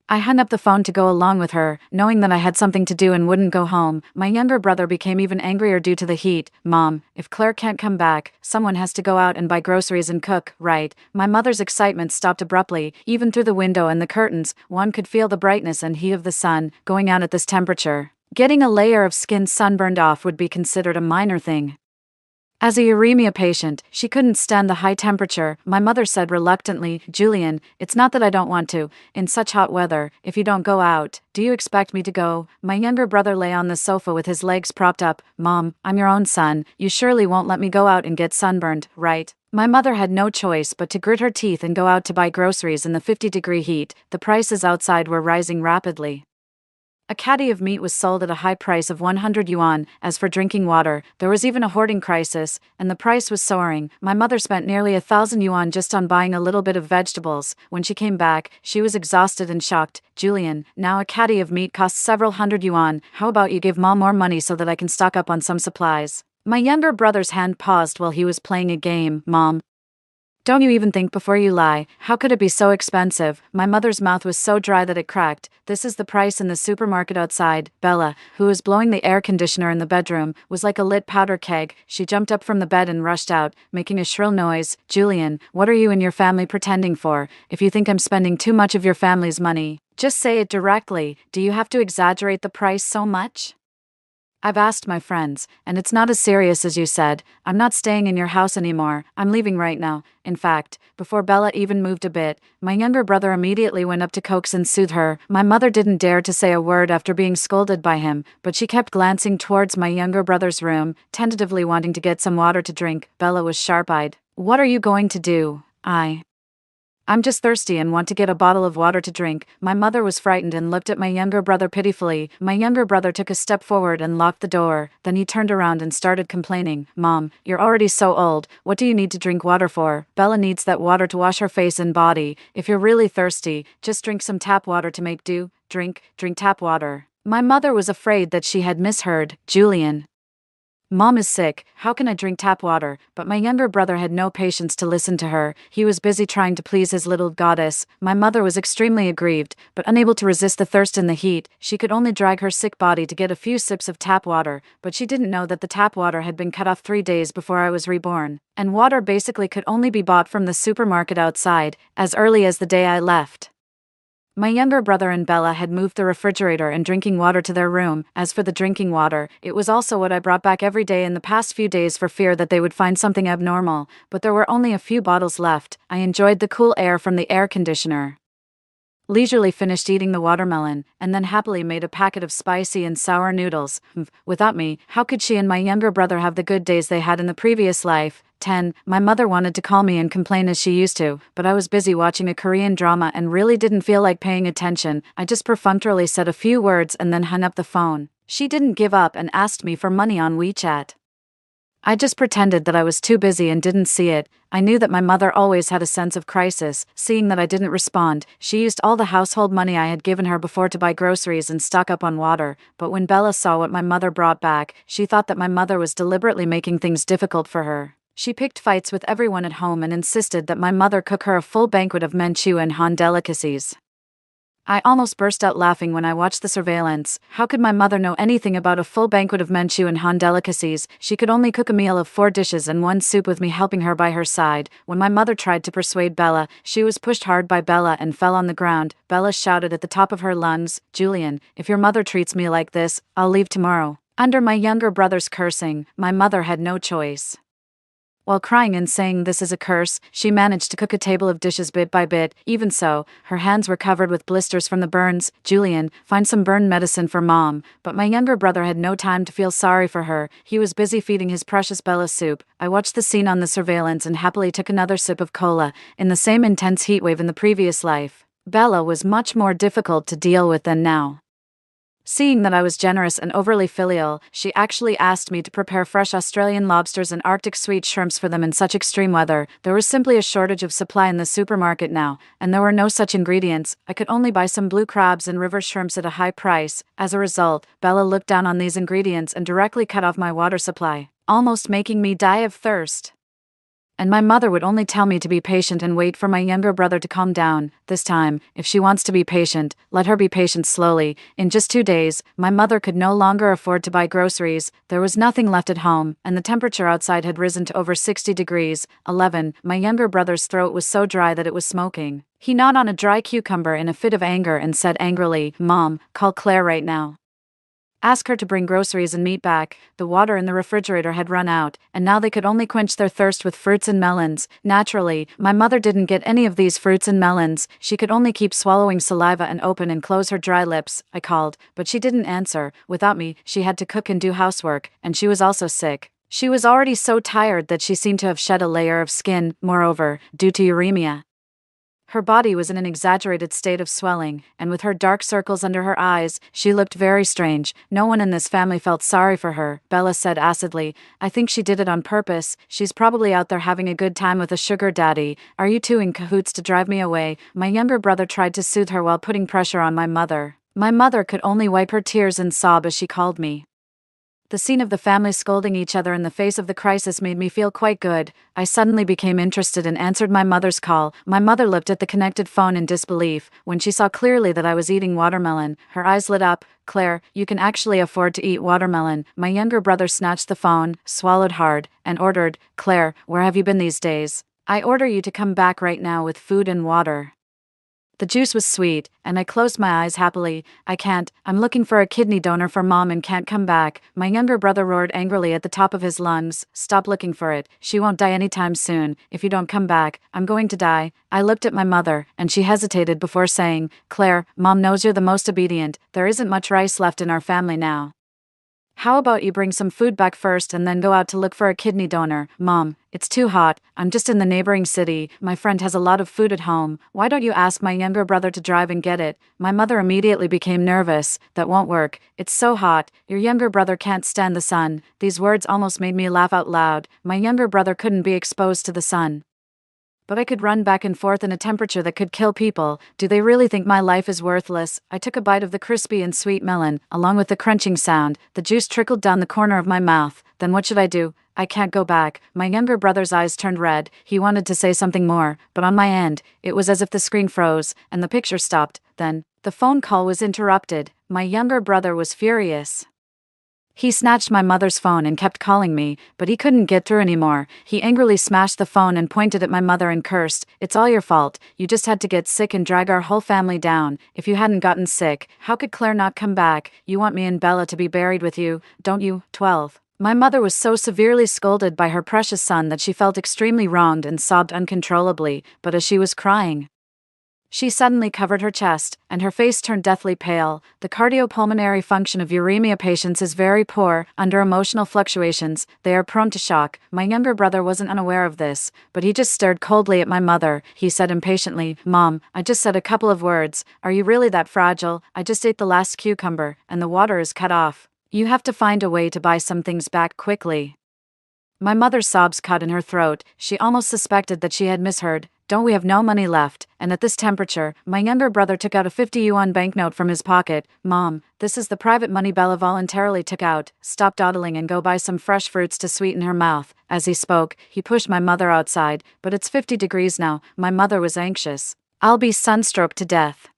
I hung up the phone to go along with her, knowing that I had something to do and wouldn't go home. My younger brother became even angrier due to the heat. Mom, if Claire can't come back, someone has to go out and buy groceries and cook, right? My mother's excitement stopped abruptly. Even through the window and the curtains, one could feel the brightness and heat of the sun, going out at this temperature. Getting a layer of skin sunburned off would be considered a minor thing. As a uremia patient, she couldn't stand the high temperature. My mother said reluctantly, "Julian, it's not that I don't want to. In such hot weather, if you don't go out, do you expect me to go?" My younger brother lay on the sofa with his legs propped up. "Mom, I'm your own son. You surely won't let me go out and get sunburned, right?" My mother had no choice but to grit her teeth and go out to buy groceries in the 50-degree heat. The prices outside were rising rapidly. A caddy of meat was sold at a high price of 100 yuan. As for drinking water, there was even a hoarding crisis, and the price was soaring. My mother spent nearly 1,000 yuan just on buying a little bit of vegetables. When she came back, she was exhausted and shocked. "Julian, now a caddy of meat costs several hundred yuan. How about you give Mom more money so that I can stock up on some supplies?" My younger brother's hand paused while he was playing a game. "Mom, don't you even think before you lie. How could it be so expensive?" My mother's mouth was so dry that it cracked. "This is the price in the supermarket outside." Bella, who was blowing the air conditioner in the bedroom, was like a lit powder keg. She jumped up from the bed and rushed out, making a shrill noise. "Julian, what are you and your family pretending for? If you think I'm spending too much of your family's money, just say it directly. Do you have to exaggerate the price so much? I've asked my friends, and it's not as serious as you said. I'm not staying in your house anymore. I'm leaving right now." In fact, before Bella even moved a bit, my younger brother immediately went up to coax and soothe her. My mother didn't dare to say a word after being scolded by him, but she kept glancing towards my younger brother's room, tentatively wanting to get some water to drink. Bella was sharp-eyed. "What are you going to do?" I'm just thirsty and want to get a bottle of water to drink." My mother was frightened and looked at my younger brother pitifully. My younger brother took a step forward and locked the door. Then he turned around and started complaining. "Mom, you're already so old. What do you need to drink water for? Bella needs that water to wash her face and body. If you're really thirsty, just drink some tap water to make do. Drink tap water." My mother was afraid that she had misheard. "Julian, Mom is sick. How can I drink tap water?" But my younger brother had no patience to listen to her. He was busy trying to please his little goddess. My mother was extremely aggrieved, but unable to resist the thirst in the heat. She could only drag her sick body to get a few sips of tap water, but she didn't know that the tap water had been cut off 3 days before I was reborn, and water basically could only be bought from the supermarket outside, as early as the day I left. My younger brother and Bella had moved the refrigerator and drinking water to their room. As for the drinking water, it was also what I brought back every day in the past few days for fear that they would find something abnormal, but there were only a few bottles left. I enjoyed the cool air from the air conditioner. leisurely finished eating the watermelon, and then happily made a packet of spicy and sour noodles. Without me, how could she and my younger brother have the good days they had in the previous life? 10. My mother wanted to call me and complain as she used to, but I was busy watching a Korean drama and really didn't feel like paying attention. I just perfunctorily said a few words and then hung up the phone. She didn't give up and asked me for money on WeChat. I just pretended that I was too busy and didn't see it. I knew that my mother always had a sense of crisis. Seeing that I didn't respond, she used all the household money I had given her before to buy groceries and stock up on water. But when Bella saw what my mother brought back, she thought that my mother was deliberately making things difficult for her. She picked fights with everyone at home and insisted that my mother cook her a full banquet of Manchu and Han delicacies. I almost burst out laughing when I watched the surveillance. How could my mother know anything about a full banquet of Manchu and Han delicacies? She could only cook a meal of 4 dishes and 1 soup with me helping her by her side. When my mother tried to persuade Bella, she was pushed hard by Bella and fell on the ground. Bella shouted at the top of her lungs, "Julian, if your mother treats me like this, I'll leave tomorrow." Under my younger brother's cursing, my mother had no choice. While crying and saying this is a curse, she managed to cook a table of dishes bit by bit. Even so, her hands were covered with blisters from the burns. "Julian, find some burn medicine for Mom." But my younger brother had no time to feel sorry for her. He was busy feeding his precious Bella soup. I watched the scene on the surveillance and happily took another sip of cola. In the same intense heatwave in the previous life, Bella was much more difficult to deal with than now. Seeing that I was generous and overly filial, she actually asked me to prepare fresh Australian lobsters and Arctic sweet shrimps for them in such extreme weather. There was simply a shortage of supply in the supermarket now, and there were no such ingredients. I could only buy some blue crabs and river shrimps at a high price. As a result, Bella looked down on these ingredients and directly cut off my water supply, almost making me die of thirst. And my mother would only tell me to be patient and wait for my younger brother to calm down. This time, if she wants to be patient, let her be patient slowly. In just 2 days, my mother could no longer afford to buy groceries. There was nothing left at home, and the temperature outside had risen to over 60 degrees. 11. My younger brother's throat was so dry that it was smoking. He gnawed on a dry cucumber in a fit of anger and said angrily, "Mom, call Claire right now. Ask her to bring groceries and meat back." The water in the refrigerator had run out, and now they could only quench their thirst with fruits and melons. Naturally, my mother didn't get any of these fruits and melons. She could only keep swallowing saliva and open and close her dry lips. I called, but she didn't answer. Without me, she had to cook and do housework, and she was also sick. She was already so tired that she seemed to have shed a layer of skin, moreover, due to uremia. Her body was in an exaggerated state of swelling, and with her dark circles under her eyes, she looked very strange. No one in this family felt sorry for her, Bella said acidly. "I think she did it on purpose. She's probably out there having a good time with a sugar daddy. Are you two in cahoots to drive me away?" My younger brother tried to soothe her while putting pressure on my mother. My mother could only wipe her tears and sob as she called me. The scene of the family scolding each other in the face of the crisis made me feel quite good. I suddenly became interested and answered my mother's call. My mother looked at the connected phone in disbelief. When she saw clearly that I was eating watermelon, her eyes lit up. "Claire, you can actually afford to eat watermelon." My younger brother snatched the phone, swallowed hard, and ordered, "Claire, where have you been these days? I order you to come back right now with food and water." The juice was sweet, and I closed my eyes happily. I'm looking for a kidney donor for Mom and can't come back." My younger brother roared angrily at the top of his lungs, "Stop looking for it. She won't die anytime soon. If you don't come back, I'm going to die." I looked at my mother, and she hesitated before saying, "Claire, Mom knows you're the most obedient. There isn't much rice left in our family now. How about you bring some food back first and then go out to look for a kidney donor?" "Mom, it's too hot. I'm just in the neighboring city. My friend has a lot of food at home. Why don't you ask my younger brother to drive and get it?" My mother immediately became nervous. "That won't work. It's so hot. Your younger brother can't stand the sun." These words almost made me laugh out loud. My younger brother couldn't be exposed to the sun. But I could run back and forth in a temperature that could kill people. Do they really think my life is worthless? I took a bite of the crispy and sweet melon, along with the crunching sound. The juice trickled down the corner of my mouth. Then what should I do? I can't go back. My younger brother's eyes turned red. He wanted to say something more, but on my end, it was as if the screen froze, and the picture stopped. Then, the phone call was interrupted. My younger brother was furious. He snatched my mother's phone and kept calling me, but he couldn't get through anymore. He angrily smashed the phone and pointed at my mother and cursed, "It's all your fault. You just had to get sick and drag our whole family down. If you hadn't gotten sick, how could Claire not come back? You want me and Bella to be buried with you, don't you?" 12. My mother was so severely scolded by her precious son that she felt extremely wronged and sobbed uncontrollably, but as she was crying, She suddenly covered her chest, and her face turned deathly pale. The cardiopulmonary function of uremia patients is very poor. Under emotional fluctuations, they are prone to shock. My younger brother wasn't unaware of this, but he just stared coldly at my mother. He said impatiently, "Mom, I just said a couple of words. Are you really that fragile? I just ate the last cucumber, and the water is cut off. You have to find a way to buy some things back quickly." My mother's sobs caught in her throat. She almost suspected that she had misheard. "Don't we have no money left?" And at this temperature, my younger brother took out a 50 yuan banknote from his pocket. "Mom, this is the private money Bella voluntarily took out. Stop dawdling and go buy some fresh fruits to sweeten her mouth." As he spoke, he pushed my mother outside. "But it's 50 degrees now." My mother was anxious. "I'll be sunstroked to death."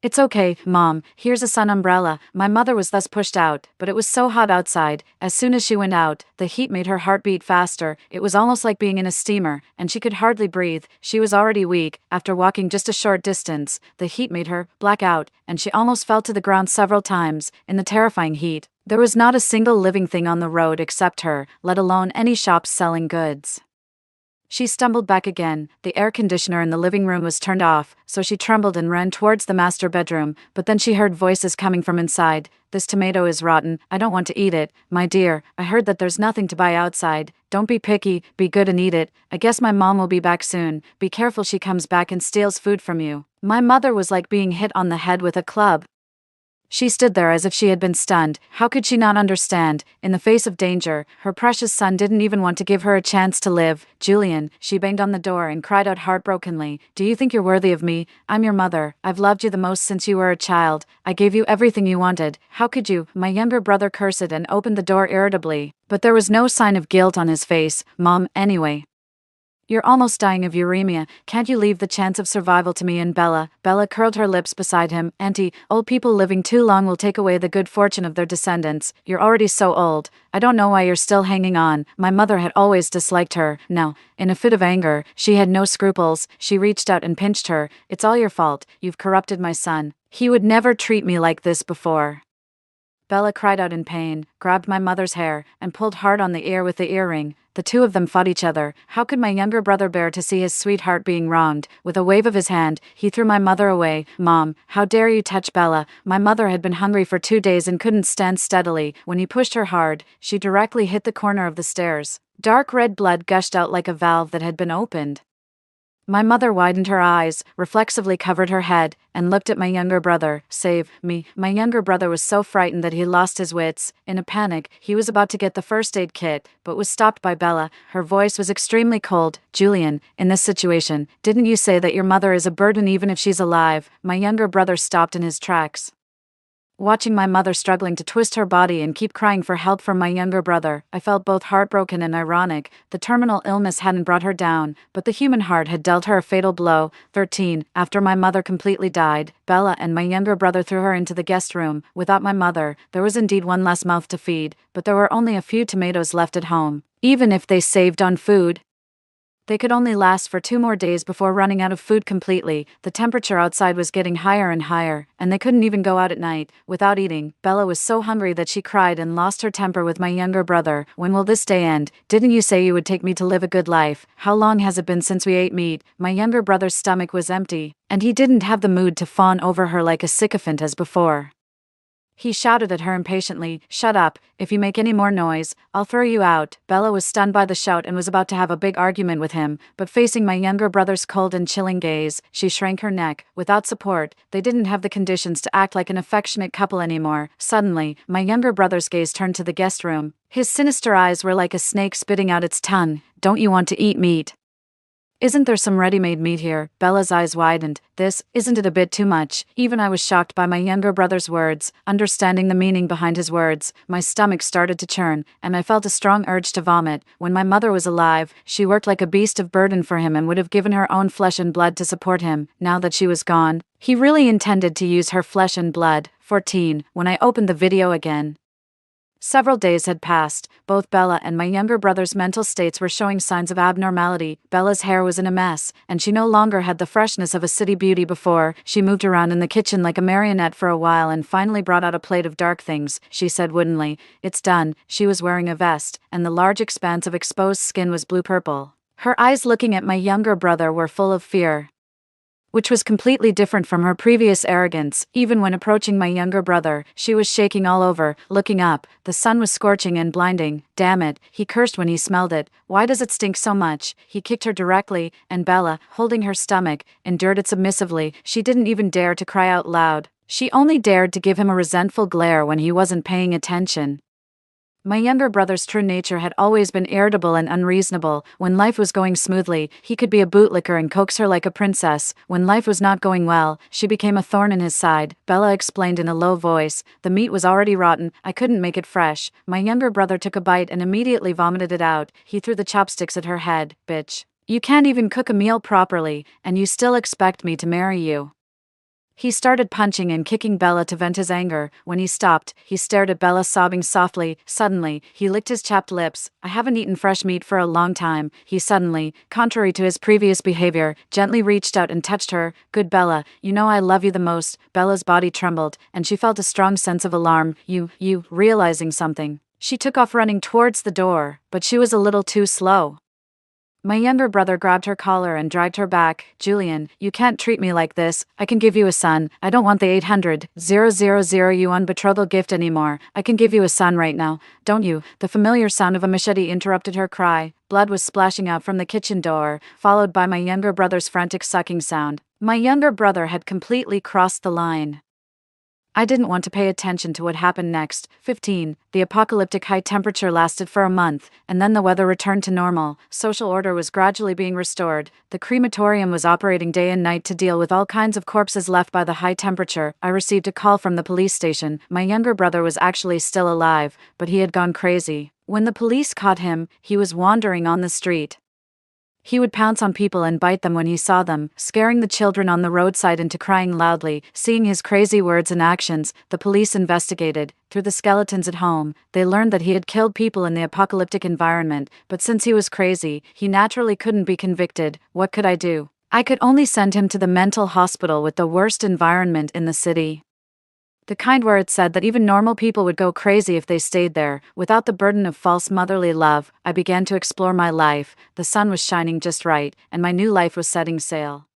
"It's okay, Mom, here's a sun umbrella." My mother was thus pushed out, but it was so hot outside. As soon as she went out, the heat made her heart beat faster. It was almost like being in a steamer, and she could hardly breathe. She was already weak. After walking just a short distance, the heat made her black out, and she almost fell to the ground several times. In the terrifying heat, there was not a single living thing on the road except her, let alone any shops selling goods. She stumbled back again. The air conditioner in the living room was turned off, so she trembled and ran towards the master bedroom, but then she heard voices coming from inside. "This tomato is rotten. I don't want to eat it." "My dear, I heard that there's nothing to buy outside. Don't be picky, be good and eat it. I guess my mom will be back soon. Be careful she comes back and steals food from you." My mother was like being hit on the head with a club. She stood there as if she had been stunned. How could she not understand? In the face of danger, her precious son didn't even want to give her a chance to live. "Julian," she banged on the door and cried out heartbrokenly, "do you think you're worthy of me? I'm your mother. I've loved you the most since you were a child. I gave you everything you wanted. How could you?" My younger brother cursed and opened the door irritably, but there was no sign of guilt on his face. "Mom, anyway. You're almost dying of uremia. Can't you leave the chance of survival to me and Bella?" Bella curled her lips beside him. "Auntie, old people living too long will take away the good fortune of their descendants. You're already so old. I don't know why you're still hanging on." My mother had always disliked her. Now, in a fit of anger, she had no scruples. She reached out and pinched her. "It's all your fault. You've corrupted my son. He would never treat me like this before." Bella cried out in pain, grabbed my mother's hair, and pulled hard on the ear with the earring. The two of them fought each other. How could my younger brother bear to see his sweetheart being wronged? With a wave of his hand, he threw my mother away. "Mom, how dare you touch Bella?" My mother had been hungry for 2 days and couldn't stand steadily. When he pushed her hard, she directly hit the corner of the stairs. Dark red blood gushed out like a valve that had been opened. My mother widened her eyes, reflexively covered her head, and looked at my younger brother. "Save me." My younger brother was so frightened that he lost his wits. In a panic, he was about to get the first aid kit, but was stopped by Bella. Her voice was extremely cold. "Julian, in this situation, didn't you say that your mother is a burden even if she's alive?" My younger brother stopped in his tracks. Watching my mother struggling to twist her body and keep crying for help from my younger brother, I felt both heartbroken and ironic. The terminal illness hadn't brought her down, but the human heart had dealt her a fatal blow. 13. After my mother completely died, Bella and my younger brother threw her into the guest room. Without my mother, there was indeed one less mouth to feed, but there were only a few tomatoes left at home. Even if they saved on food, they could only last for 2 more days before running out of food completely. The temperature outside was getting higher and higher, and they couldn't even go out at night without eating. Bella was so hungry that she cried and lost her temper with my younger brother. "When will this day end? Didn't you say you would take me to live a good life? How long has it been since we ate meat?" My younger brother's stomach was empty, and he didn't have the mood to fawn over her like a sycophant as before. He shouted at her impatiently, "Shut up. If you make any more noise, I'll throw you out." Bella was stunned by the shout and was about to have a big argument with him, but facing my younger brother's cold and chilling gaze, she shrank her neck. Without support, they didn't have the conditions to act like an affectionate couple anymore. Suddenly, my younger brother's gaze turned to the guest room. His sinister eyes were like a snake spitting out its tongue. "Don't you want to eat meat? Isn't there some ready-made meat here?" Bella's eyes widened. Isn't it a bit too much?" Even I was shocked by my younger brother's words. Understanding the meaning behind his words, my stomach started to churn, and I felt a strong urge to vomit. When my mother was alive, she worked like a beast of burden for him and would have given her own flesh and blood to support him. Now that she was gone, he really intended to use her flesh and blood. 14. When I opened the video again, several days had passed. Both Bella and my younger brother's mental states were showing signs of abnormality. Bella's hair was in a mess, and she no longer had the freshness of a city beauty before. She moved around in the kitchen like a marionette for a while and finally brought out a plate of dark things. She said woodenly, "It's done." She was wearing a vest, and the large expanse of exposed skin was blue-purple. Her eyes looking at my younger brother were full of fear. which was completely different from her previous arrogance. Even when approaching my younger brother, she was shaking all over. Looking up, the sun was scorching and blinding. Damn it, he cursed when he smelled it. Why does it stink so much? He kicked her directly, and Bella, holding her stomach, endured it submissively. She didn't even dare to cry out loud. She only dared to give him a resentful glare when he wasn't paying attention. My younger brother's true nature had always been irritable and unreasonable. When life was going smoothly, he could be a bootlicker and coax her like a princess. When life was not going well, she became a thorn in his side. Bella explained in a low voice. The meat was already rotten, I couldn't make it fresh. My younger brother took a bite and immediately vomited it out. He threw the chopsticks at her head. Bitch. You can't even cook a meal properly, and you still expect me to marry you. He started punching and kicking Bella to vent his anger. When he stopped, he stared at Bella, sobbing softly. Suddenly, he licked his chapped lips. I haven't eaten fresh meat for a long time. He suddenly, contrary to his previous behavior, gently reached out and touched her. Good Bella, you know I love you the most. Bella's body trembled, and she felt a strong sense of alarm. Realizing something. She took off running towards the door, but she was a little too slow. My younger brother grabbed her collar and dragged her back. Julian, you can't treat me like this. I can give you a son. I don't want the 800,000 yuan betrothal gift anymore. I can give you a son right now. Don't you? The familiar sound of a machete interrupted her cry. Blood was splashing out from the kitchen door, followed by my younger brother's frantic sucking sound. My younger brother had completely crossed the line. I didn't want to pay attention to what happened next. 15. The apocalyptic high temperature lasted for a month, and then the weather returned to normal. Social order was gradually being restored. The crematorium was operating day and night to deal with all kinds of corpses left by the high temperature. I received a call from the police station. My younger brother was actually still alive, but he had gone crazy. When the police caught him, he was wandering on the street. He would pounce on people and bite them when he saw them, scaring the children on the roadside into crying loudly. Seeing his crazy words and actions, the police investigated. Through the skeletons at home, they learned that he had killed people in the apocalyptic environment, but since he was crazy, he naturally couldn't be convicted. What could I do? I could only send him to the mental hospital with the worst environment in the city. The kind where it said that even normal people would go crazy if they stayed there. Without the burden of false motherly love, I began to explore my life. The sun was shining just right, and my new life was setting sail.